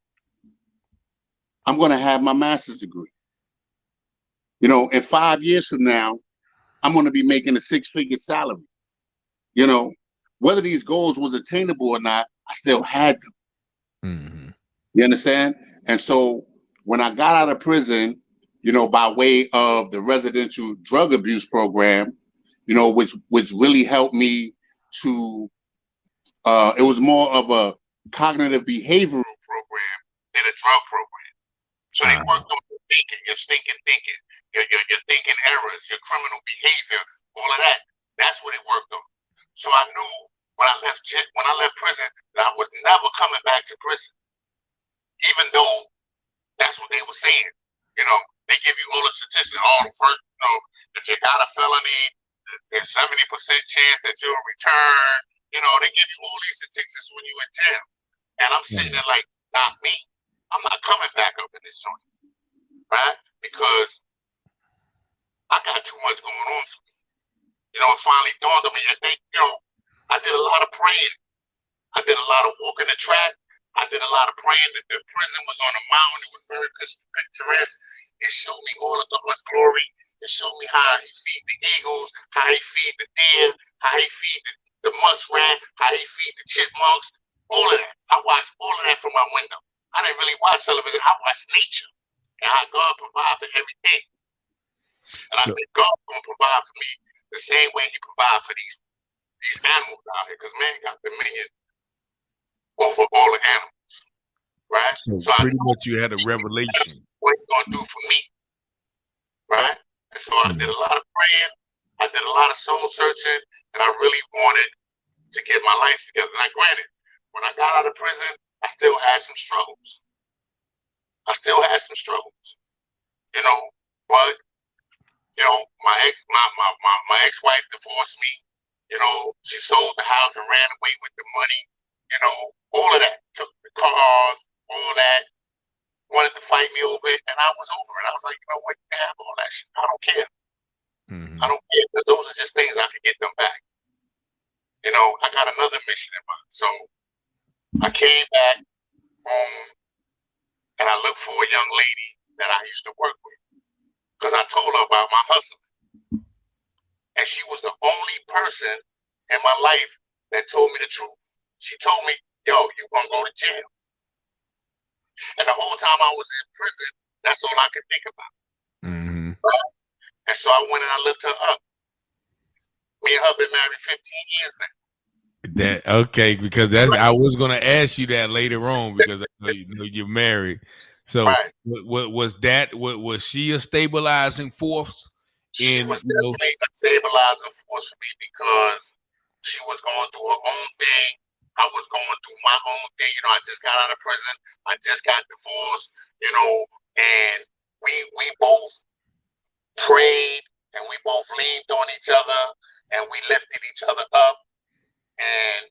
I'm going to have my master's degree. You know, in 5 years from now, I'm going to be making a 6-figure salary. You know, whether these goals was attainable or not, I still had them. You understand? And so when I got out of prison, you know, by way of the residential drug abuse program, you know, which really helped me to, it was more of a cognitive behavioral program than a drug program. So they worked on your thinking, your stinking thinking, your thinking errors, your criminal behavior, all of that. That's what it worked on. So I knew when I left prison that I was never coming back to prison, even though that's what they were saying. You know, they give you all the statistics. All the first, you know, if you got a felony, there's 70% chance that you'll return. You know, they give you all these statistics when you're in jail. And I'm sitting there like, not me. I'm not coming back up in this joint, right? Because I got too much going on for me. You know, it finally dawned on me. And you know, I did a lot of praying. I did a lot of walking the track. I did a lot of praying. That the prison was on a mountain. It was very picturesque. It showed me all of God's glory. It showed me how he feed the eagles, how he feed the deer, how he feed the muskrat, how he feed the chipmunks, all of that. I watched all of that from my window. I didn't really watch television. I watched nature and how God provided for everything. And I said, God's going to provide for me the same way he provides for these animals out here, because man got dominion over all the animals, right? So pretty much you had a revelation. What he's going to do for me, right? And so I did a lot of praying. I did a lot of soul searching, and I really wanted to get my life together. Now, granted, when I got out of prison, I still had some struggles. You know, but you know, my ex-wife divorced me. You know, she sold the house and ran away with the money. You know, all of that. Took the cars, all that. Wanted to fight me over it, and I was over it. I was like, you know what? You have all that shit. I don't care. I don't care, because those are just things I can get them back. You know, I got another mission in mind. So I came back home, and I looked for a young lady that I used to work with, because I told her about my hustle. And she was the only person in my life that told me the truth. She told me, yo, you're going to go to jail. And the whole time I was in prison, that's all I could think about. Right? And so I went and I looked her up. Me and her been married 15 years now. That okay, because that's I was gonna ask you that later on, because I know you're married. So what was that? What was she a stabilizing force? She was definitely a stabilizing force for me, because she was going through her own thing. I was going through my own thing. You know, I just got out of prison. I just got divorced, you know, and we both prayed and we both leaned on each other and we lifted each other up and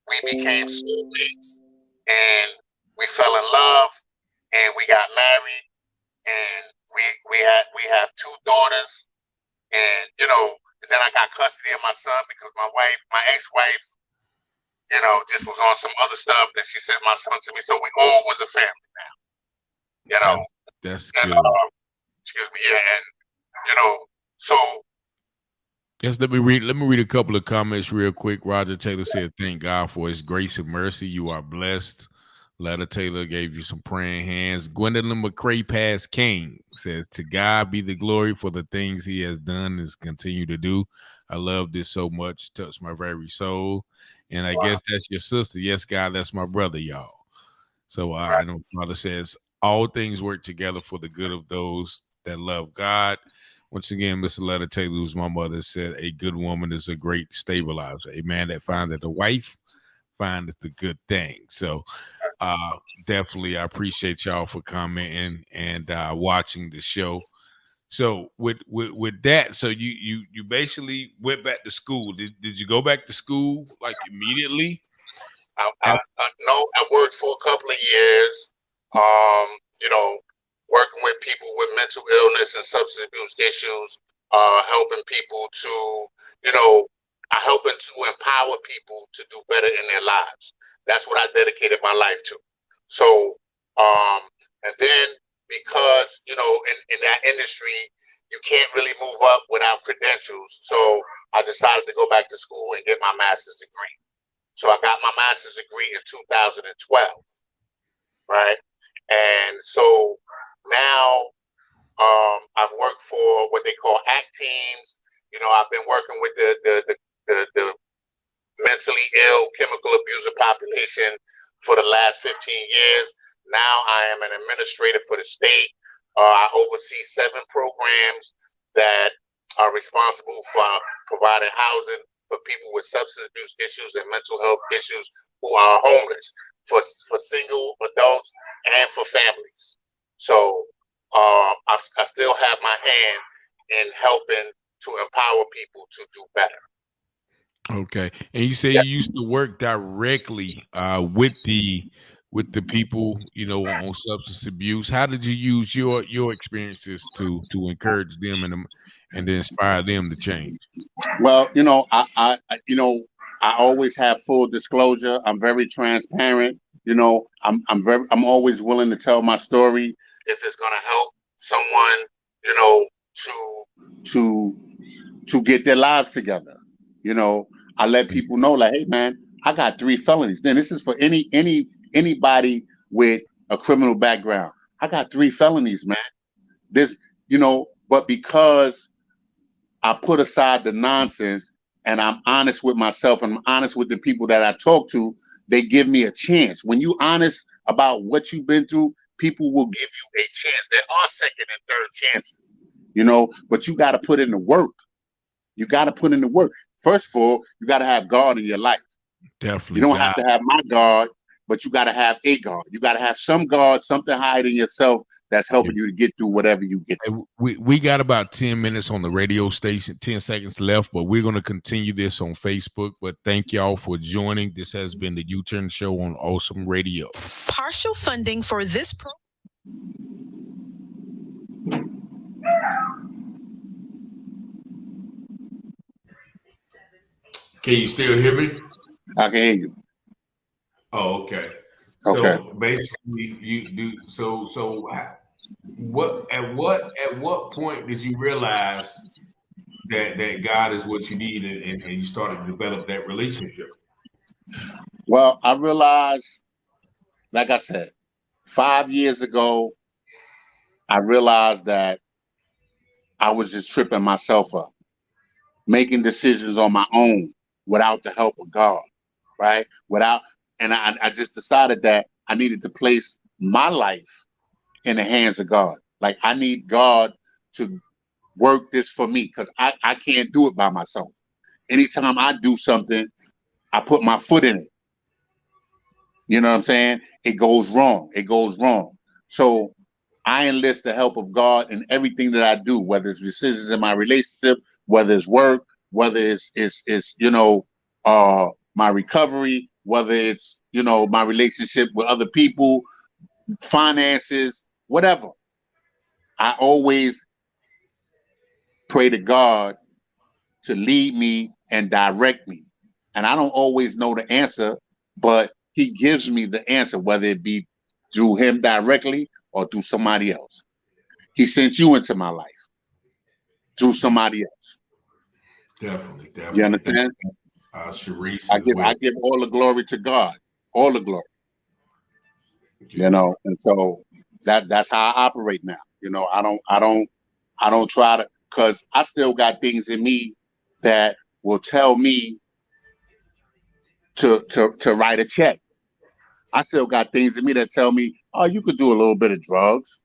we became soulmates and we fell in love and we got married and we have 2 daughters, and you know, then I got custody of my son because my ex-wife, you know, just was on some other stuff that she sent my son to me. So we all was a family now. You know, that's and, good. Excuse me, yeah, and you know, so. Yes, let me read a couple of comments real quick. Roger Taylor said, "Thank God for His grace and mercy. You are blessed." Letta Taylor gave you some praying hands. Gwendolyn McCray Pass King says, "To God be the glory for the things He has done and continue to do." I love this so much, touched my very soul. And I guess that's your sister. Yes, God, that's my brother, y'all. So I know Father says all things work together for the good of those that love God. Once again, Mr. Letta Taylor, who's my mother, said a good woman is a great stabilizer. A man that findeth a wife findeth the good thing. So definitely I appreciate y'all for commenting and watching the show. So with that, so you basically went back to school. Did you go back to school like immediately? I know I worked for a couple of years, you know, working with people with mental illness and substance abuse issues, helping people to, you know, helping to empower people to do better in their lives. That's what I dedicated my life to. So, and then because, you know, in that industry, you can't really move up without credentials. So I decided to go back to school and get my master's degree. So I got my master's degree in 2012, right? And so now I've worked for what they call ACT teams. You know, I've been working with the mentally ill, chemical abuser population for the last 15 years. Now I am an administrator for the state. I oversee 7 programs that are responsible for providing housing for people with substance abuse issues and mental health issues who are homeless, for single adults and for families. So I still have my hand in helping to empower people to do better. Okay. And you say you used to work directly with the people, you know, on substance abuse. How did you use your experiences to encourage them and to inspire them to change? Well, you know, I always have full disclosure. I'm very transparent. You know, I'm always willing to tell my story if it's gonna help someone, you know, to get their lives together. You know, I let people know, like, hey man, I got 3 felonies. Then this is for anybody with a criminal background. I got 3 felonies, man. This, you know, but because I put aside the nonsense and I'm honest with myself and I'm honest with the people that I talk to, they give me a chance. When you're honest about what you've been through, people will give you a chance. There are second and third chances, you know, but you got to put in the work. You got to put in the work. First of all, you got to have God in your life. Definitely. You don't have to have my God, but you got to have a God. You got to have some God, something higher than yourself that's helping you to get through whatever you get through. We got about 10 minutes on the radio station, 10 seconds left, but we're going to continue this on Facebook. But thank y'all for joining. This has been the UTurn Show on Awesome Radio. Partial funding for this program. Can you still hear me? I can hear you. Oh, okay. Okay. So basically, you do so. At what point did you realize that God is what you need, and you started to develop that relationship? Well, I realized, like I said, 5 years ago, I realized that I was just tripping myself up, making decisions on my own without the help of God, right? And I just decided that I needed to place my life in the hands of God. Like, I need God to work this for me because I can't do it by myself. Anytime I do something, I put my foot in it. You know what I'm saying? It goes wrong. It goes wrong. So I enlist the help of God in everything that I do, whether it's decisions in my relationship, whether it's work, whether it's you know, my recovery, whether it's, you know, my relationship with other people, finances, whatever. I always pray to God to lead me and direct me. And I don't always know the answer, but he gives me the answer, whether it be through him directly or through somebody else. He sent you into my life through somebody else. Definitely. You understand? Sharice I as well. give all the glory to God, all the glory. You know, and so that's how I operate now. You know, I don't try to, because I still got things in me that will tell me to write a check. I still got things in me that tell me, oh, you could do a little bit of drugs,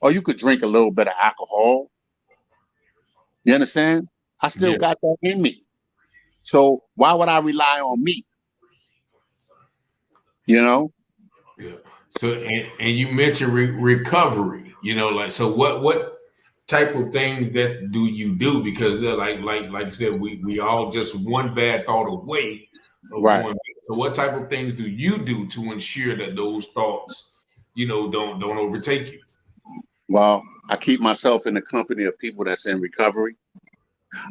or you could drink a little bit of alcohol. You understand? I still Yeah. got that in me. So why would I rely on me? You know? Yeah. So and you mentioned recovery. Like so what type of things that do you do? Because like I said, we all just one bad thought away of Right. going. So what type of things do you do to ensure that those thoughts, don't overtake you? Well, I keep myself in the company of people that's in recovery.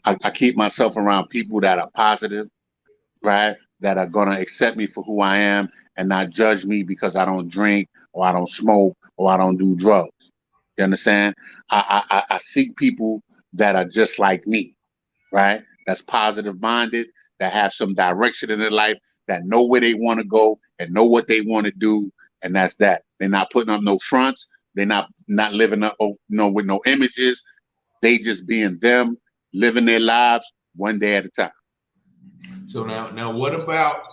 I keep myself around people that are positive, right? That are gonna accept me for who I am and not judge me because I don't drink or I don't smoke or I don't do drugs. You understand? I seek people that are just like me, right? That's positive minded, that have some direction in their life, that know where they want to go and know what they want to do, and that's that. They're not putting up no fronts. They're not living up, with no images. They just being them, living their lives one day at a time. So now what about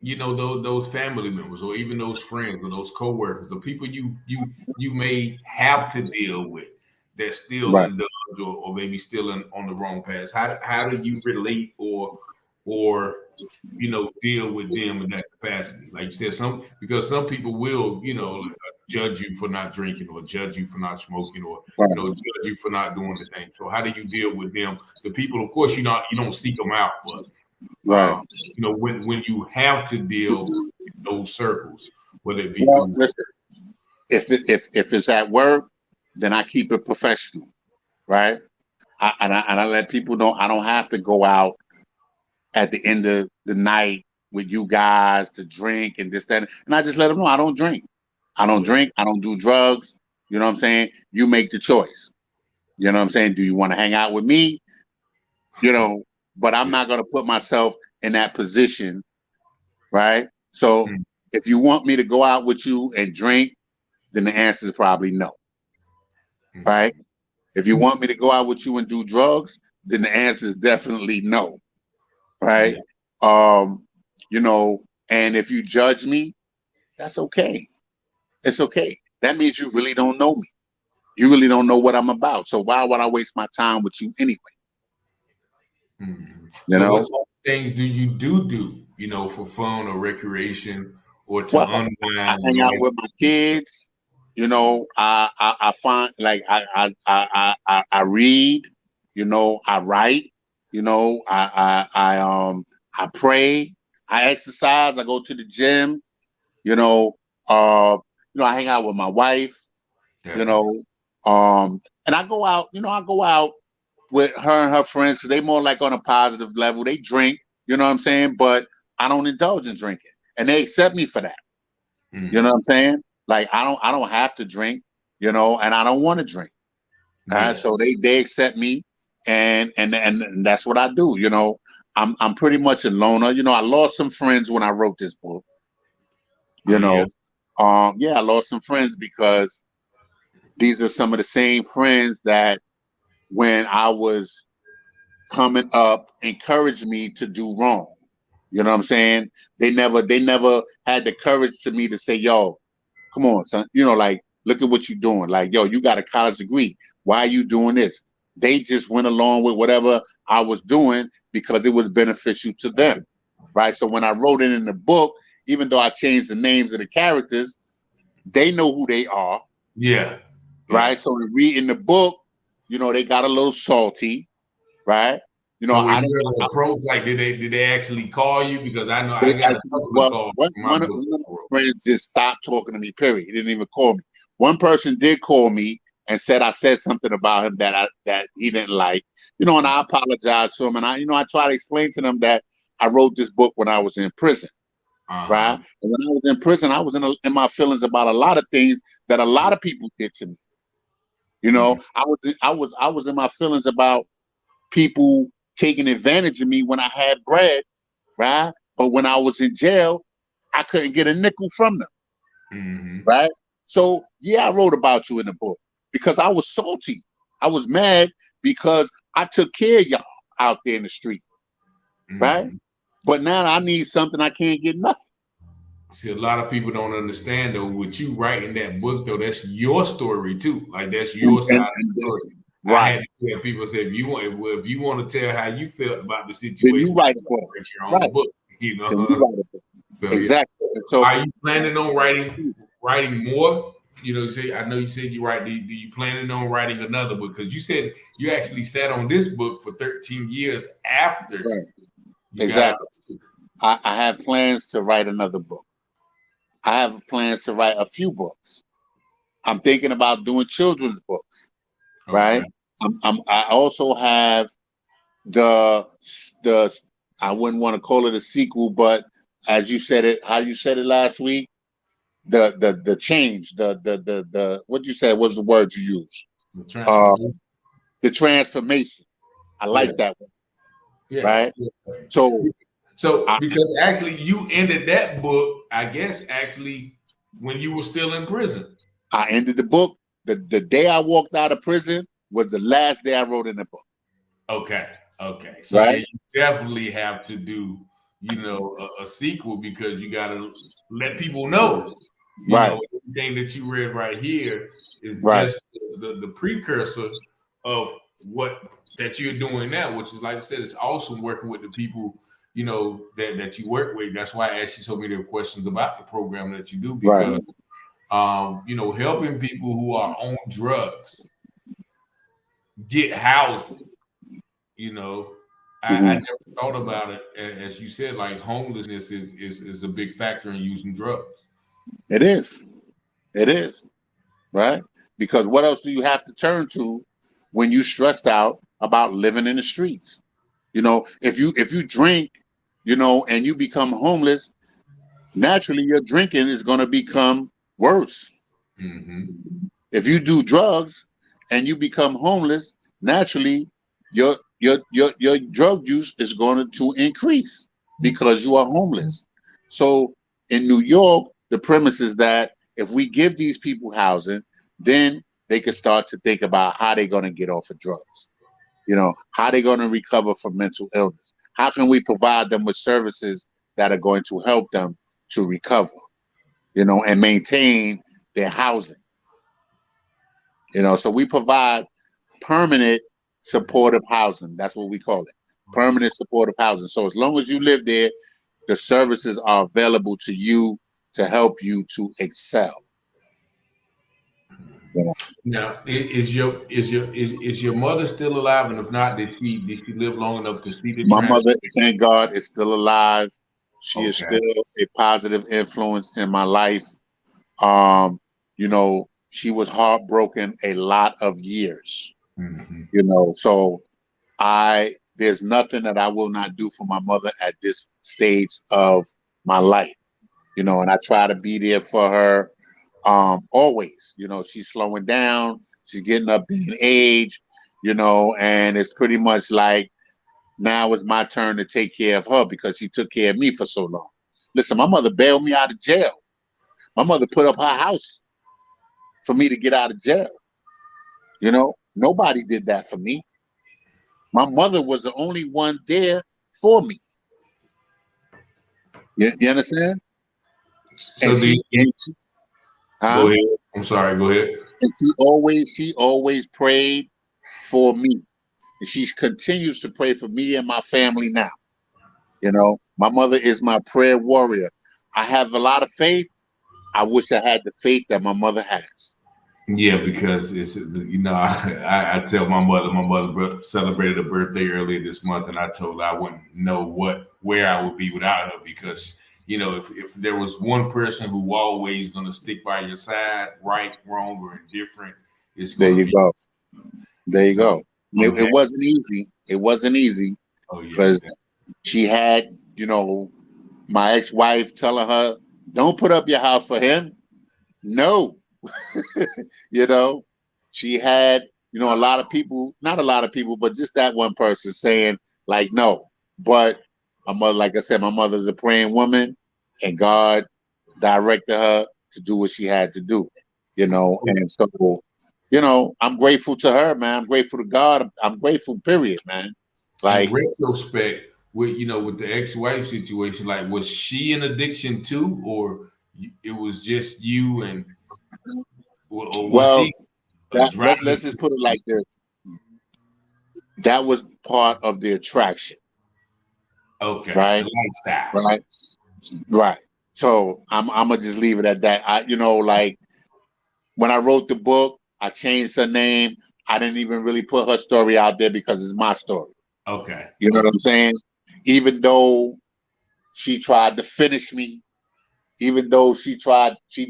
those family members or even those friends or those coworkers, the people you may have to deal with that still Right. indulge or maybe still on the wrong path. How do you relate or deal with them in that capacity? Like you said, because some people will judge you for not drinking or judge you for not smoking or Right. judge you for not doing the thing. So how do you deal with them? The people, of course, you don't seek them out, but Right. when you have to deal with those circles, whether it be Well, through listen, if it's at work, then I keep it professional, right? And I let people know I don't have to go out at the end of the night with you guys to drink and this, that, and I just let them know I don't drink. I don't drink. I don't do drugs. You know what I'm saying? You make the choice. You know what I'm saying? Do you want to hang out with me? But I'm not going to put myself in that position, right? So Mhm. if you want me to go out with you and drink, then the answer is probably no, right? If you want me to go out with you and do drugs, then the answer is definitely no, right? Yeah. Um, and if you judge me, that's okay. It's okay. That means you really don't know me. You really don't know what I'm about. So why would I waste my time with you anyway? You So what know? type of things do you do, for fun or recreation or to Well, unwind I when hang out life? with my kids. I find like I read. I write. I pray. I exercise. I go to the gym. You know, I hang out with my wife. You Definitely. know, and I go out. I go out with her and her friends because they more like on a positive level. They drink. You know what I'm saying? But I don't indulge in drinking, and they accept me for that. You know what I'm saying? Like I don't have to drink, and I don't want to drink. All right. Yeah. So they accept me and that's what I do. I'm pretty much a loner. I lost some friends when I wrote this book. Oh You yeah. know, yeah, I lost some friends because these are some of the same friends that when I was coming up encouraged me to do wrong. You know what I'm saying? They never had the courage to me to say, yo, come on, son. Like, look at what you're doing. Like, yo, you got a college degree. Why are you doing this? They just went along with whatever I was doing because it was beneficial to them. Right. So when I wrote it in the book, even though I changed the names of the characters, they know who they are. Yeah. Yeah. Right. So in reading the book, they got a little salty. Right. So were I you didn't. ever approached? Like, did they actually call you? Because I know They I got a actually, couple of well, calls one, for my one, of, book. one of my friends just stopped talking to me, period. He didn't even call me. One person did call me and said I said something about him that he didn't like, and I apologized to him. And I try to explain to them that I wrote this book when I was in prison, right? Uh-huh. And when I was in prison, I was in my feelings about a lot of things that a lot of people did to me. I was in my feelings about people taking advantage of me when I had bread, right? But when I was in jail, I couldn't get a nickel from them, Mm-hmm. right? So yeah, I wrote about you in the book because I was salty. I was mad because I took care of y'all. out there in the street, right? Mhm. But now I need something, I can't get nothing. See, a lot of people don't understand though. With you writing that book, though, that's your story too. Like that's your side of the story. I Right. had to tell people, say, if you want to tell how you felt about the Then situation, you write a book. write your own Right. book. You Then you know. write a book. So Exactly. yeah. So Are you planning on writing more? You know, say I know you said you write. Do you planning on writing another book? Because you said you actually sat on this book for 13 years after. Right. You Exactly. got I have plans to write another book. I have plans to write a few books. I'm thinking about doing children's books, right? I also have the I wouldn't want to call it a sequel, but as you said it, how you said it last week, the change, the what you said was the word you used. The transformation. The transformation. I like that one. Yeah. Right. Yeah. So because actually you ended that book, I guess, actually when you were still in prison. I ended the book. The day I walked out of prison was the last day I wrote in the book. Okay. So right? yeah, you definitely have to do, a sequel because you got to let people know. You know, everything that you read right here is just the precursor of what that you're doing now, which is, like I said, it's awesome working with the people, that you work with. That's why I asked you so many questions about the program that you do, because helping people who are on drugs get housing. I never thought about it, as you said, like homelessness is a big factor in using drugs. It is, right? Because what else do you have to turn to when you stressed out about living in the streets? If you drink, and you become homeless, naturally your drinking is going to become worse. Mm-hmm. If you do drugs and you become homeless, naturally your drug use is going to increase because you are homeless. So in New York, the premise is that if we give these people housing, then they can start to think about how they're going to get off of drugs. How they're going to recover from mental illness. How can we provide them with services that are going to help them to recover, and maintain their housing. So we provide permanent supportive housing. That's what we call it. Permanent supportive housing. So as long as you live there, the services are available to you to help you to excel. Now, is your mother still alive? And if not, did she live long enough to see the My mother, transformation? thank God, is still alive. She is Okay. still a positive influence in my life. She was heartbroken a lot of years. Mm-hmm. So there's nothing that I will not do for my mother at this stage of my life. And I try to be there for her always. She's slowing down, she's getting up in age, and it's pretty much like now it's my turn to take care of her because she took care of me for so long. Listen, my mother bailed me out of jail. My mother put up her house for me to get out of jail. Nobody did that for me. My mother was the only one there for me. You understand? So go ahead. I'm sorry. Go ahead. And she always prayed for me. And she continues to pray for me and my family now. My mother is my prayer warrior. I have a lot of faith. I wish I had the faith that my mother has. Yeah, because it's I tell my mother celebrated a birthday earlier this month, and I told her I wouldn't know where I would be without her, because if there was one person who always going to stick by your side, right, wrong, or indifferent, it's there going you to be. Go. There you So, go. It wasn't easy. It wasn't easy. Oh yeah. Because she had, my ex-wife telling her, "Don't put up your house for him." No. She had, a lot of people, not a lot of people, but just that one person saying like, no. But my mother, like I said, my mother's a praying woman, and God directed her to do what she had to do, and so, I'm grateful to her, man. I'm grateful to God. I'm grateful, period, man. Like, in retrospect, with with the ex-wife situation, like, was she an addiction too, or it was just you, and or was well, she a let's driving? just put it like this. That was part of the attraction, Okay, right? the lifestyle. Right. Right. So I'm gonna just leave it at that. Like when I wrote the book, I changed her name. I didn't even really put her story out there because it's my story. Okay. You know what I'm saying? Even though she tried to finish me, even though she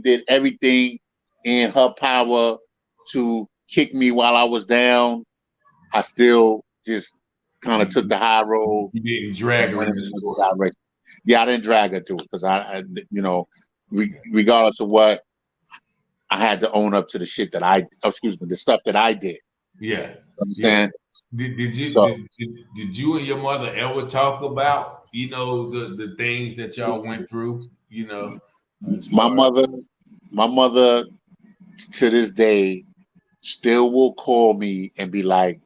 did everything in her power to kick me while I was down, I still just kind of took the high road. You didn't drag her into it. Yeah, I didn't drag her to it because regardless of what, I had to own up to the shit that the stuff that I did. Yeah. You know what I'm saying? Did you and your mother ever talk about the things that y'all went through? As My far mother to this day still will call me and be like,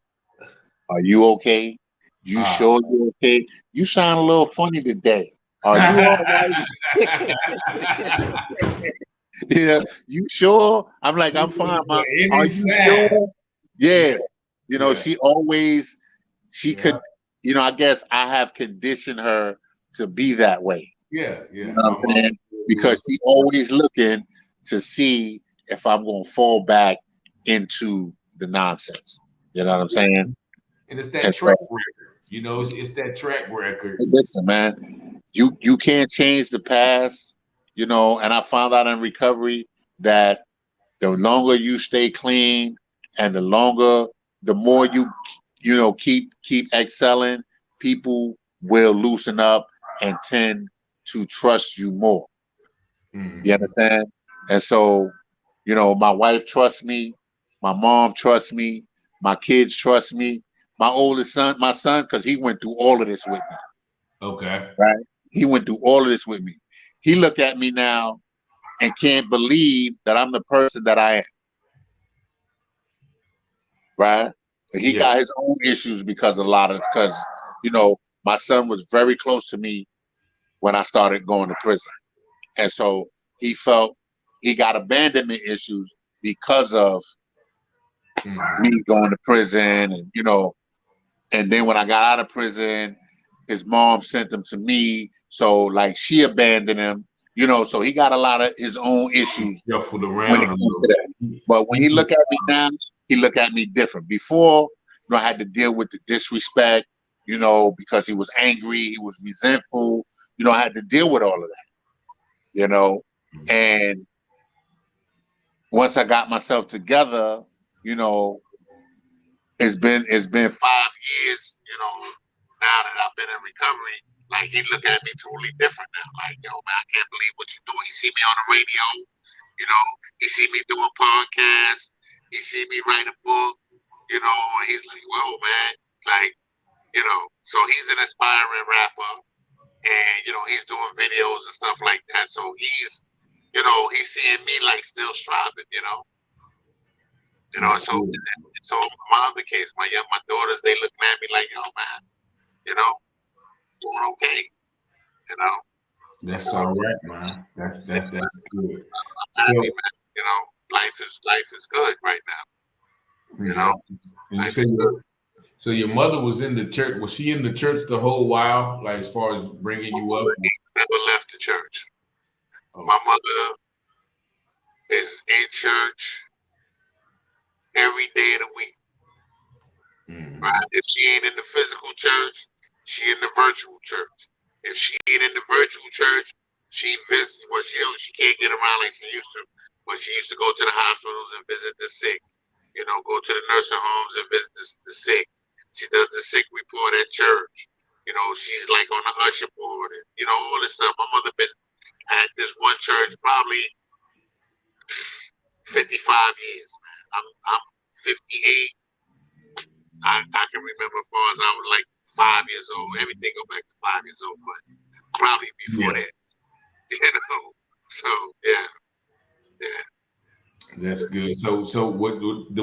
"Are you okay? You sure you're okay? You sound a little funny today. Are you all right?" Yeah, you sure? I'm like, I'm fine, for Mom. Are any you side. sure? Yeah. Yeah. She could, I guess I have conditioned her to be that way. Yeah. You know My what I'm mom saying? Because she always looking to see if I'm going to fall back into the nonsense. You know what I'm saying? and it's that And track so, record. It's that track record. listen, man, you can't change the past, and I found out in recovery that the longer you stay clean and the more keep excelling, people will loosen up and tend to trust you more. Mm-hmm. You understand? And so, my wife trusts me, my mom trusts me, my kids trust me, my son, because he went through all of this with me. Okay. Right? He went through all of this with me. He look at me now and can't believe that I'm the person that I am. Right? He got his own issues because my son was very close to me when I started going to prison. And so he felt he got abandonment issues because of me going to prison, and then when I got out of prison, his mom sent him to me. So like she abandoned him, so he got a lot of his own issues Shuffled when it around a comes little. to that. But when he look at me now, he look at me different. Before, I had to deal with the disrespect, because he was angry, he was resentful. I had to deal with all of that, and once I got myself together, it's been 5 years, now that I've been in recovery. Like he look at me totally different now. Like, yo, man, I can't believe what you're doing. He see me on the radio, he see me doing podcasts, he see me write a book, and he's like, whoa, man, like, so he's an aspiring rapper, and he's doing videos and stuff like that. So he's seeing me like still striving, so my other kids, my daughters, they looking at me like, yo, man, doing okay, That's all right, man. That's good. I'm happy, man. Life is good right now. And you say so your mother was in the church. Was she in the church the whole while, like as far as bringing you up? Never left the church. My mother is in church every day of the week. Right? If she ain't in the physical church, she in the virtual church. If she ain't in the virtual church, she visits. Well, she can't get around like she used to. But she used to go to the hospitals and visit the sick. Go to the nursing homes and visit the sick. She does the sick report at church. She's like on the usher board and all this stuff. My mother been at this one church probably 55 years, man. I'm 58. I can remember as far as I was like 5 years old. Everything go back to 5 years old, but probably before that. So yeah. That's good. So what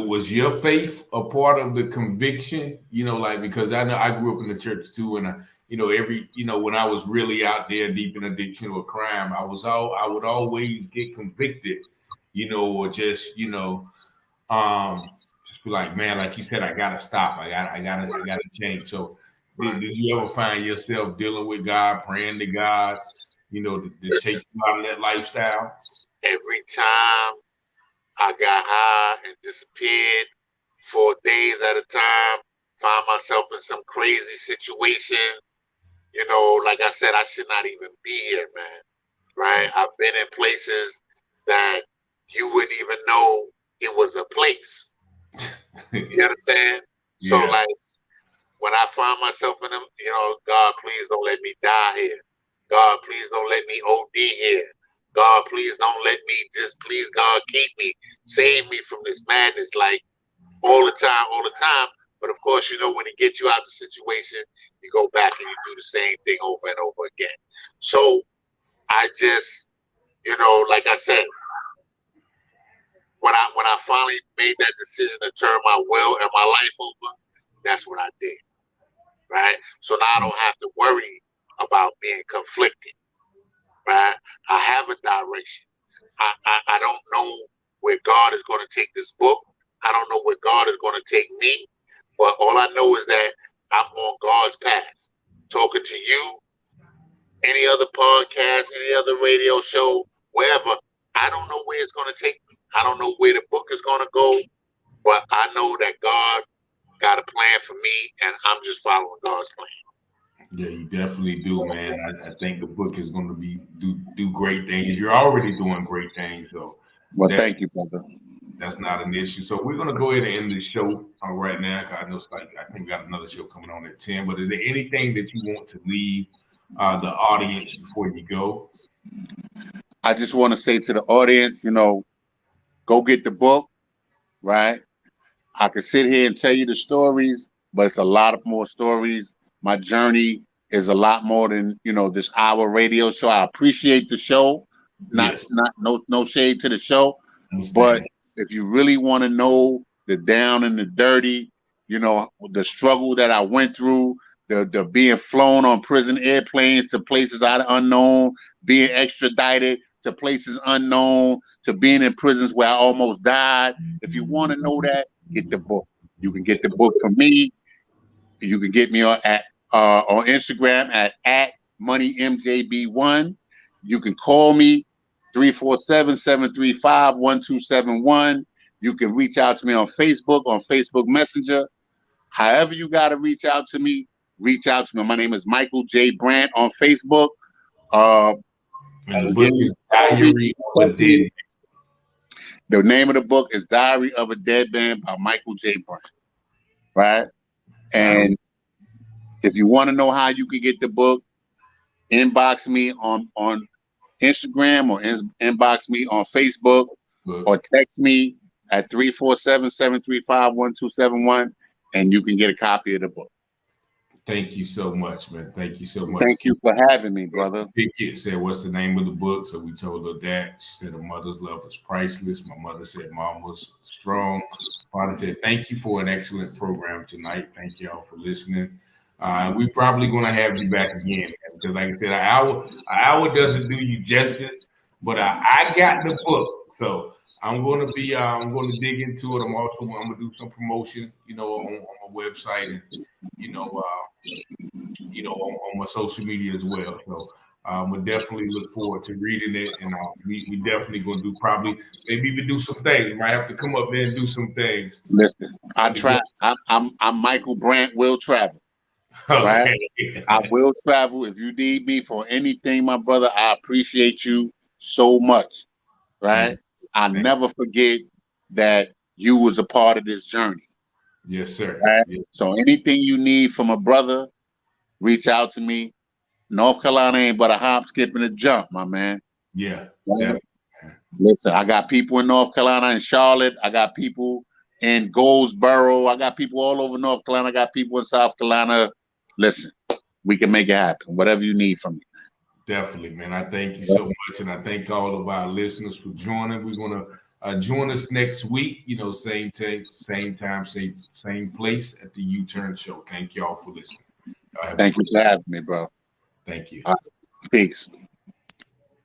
was your faith a part of the conviction? You know, like because I know I grew up in the church too, and when I was really out there deep in addiction or crime, I would always get convicted, or just just be like, man, like you said, I gotta stop. I gotta change. So did you ever find yourself dealing with God, praying to God, to take you out of that lifestyle? Every time I got high and disappeared for days at a time, found myself in some crazy situation. Like I said, I should not even be here, man. Right? I've been in places that you wouldn't even know it was a place. You understand? So, Yeah. like, when I find myself in them, God, please don't let me die here. God, please don't let me OD here. God, please don't let me please, God, keep me, save me from this madness, like all the time. But of course, when it gets you out of the situation, you go back and you do the same thing over and over again. So I just, like I said, when I finally made that decision to turn my will and my life over, that's what I did. Right? So now I don't have to worry about being conflicted. Right? I have a direction. I don't know where God is going to take this book. I don't know where God is going to take me. But all I know is that I'm on God's path. Talking to you, any other podcast, any other radio show, wherever. I don't know where it's going to take me. I don't know where the book is going to go. But I know that God got a plan for me, and I'm just following God's plan. Yeah, you definitely do, man. I think the book is going to do great things. You're already doing great things, so Thank you, brother. That's not an issue. So we're going to go ahead and end the show right now. I know I think we got another show coming on at 10. But is there anything that you want to leave the audience before you go? I just want to say to the audience, go get the book, right? I could sit here and tell you the stories, but it's a lot of more stories. My journey is a lot more than, this hour radio show. I appreciate the show. No shade to the show. But if you really want to know the down and the dirty, the struggle that I went through, the being flown on prison airplanes to places unknown, being extradited to places unknown, to being in prisons where I almost died. If you want to know that, get the book. You can get the book from me. You can get me on Instagram at moneymjb1. You can call me 347-735-1271. You can reach out to me on Facebook Messenger. However you got to reach out to me, reach out to me. My name is Michael J. Brandt on Facebook. And the book is Diary of a Dead Man. The name of the book is Diary of a Dead Man by Michael J. Brandt. Right? And if you want to know how you can get the book, inbox me on Instagram or inbox me on Facebook or text me at 347-735-1271 and you can get a copy of the book. Thank you so much, man. Thank you so much. Thank you for having me, brother. Big Kid said, what's the name of the book? So we told her that. She said, a mother's love is priceless. My mother said, Mom was strong. Father said, thank you for an excellent program tonight. Thank you all for listening. We probably going to have you back again because, like I said, an hour doesn't do you justice. But I got the book, so I'm going to dig into it. I'm going to do some promotion, on my website and, on my social media as well. So we'll definitely look forward to reading it, and we definitely going to do maybe even do some things. We might have to come up there and do some things. Listen, I'm Michael Brandt. Will travel. Right? Okay. I will travel if you need me for anything, my brother. I appreciate you so much. Right? I'll never forget that you was a part of this journey. Yes, sir. Right? Yes. So anything you need from a brother, reach out to me. North Carolina ain't but a hop, skip, and a jump, my man. Yeah. Right? Listen, I got people in North Carolina and Charlotte. I got people in Goldsboro. I got people all over North Carolina. I got people in South Carolina. Listen, we can make it happen. Whatever you need from me. Definitely, man. I thank you so much, and I thank all of our listeners for joining. We're gonna Join us next week. Same time, same place at the UTurn Show. Thank y'all for listening. Thank you for having me, bro. Thank you. Peace.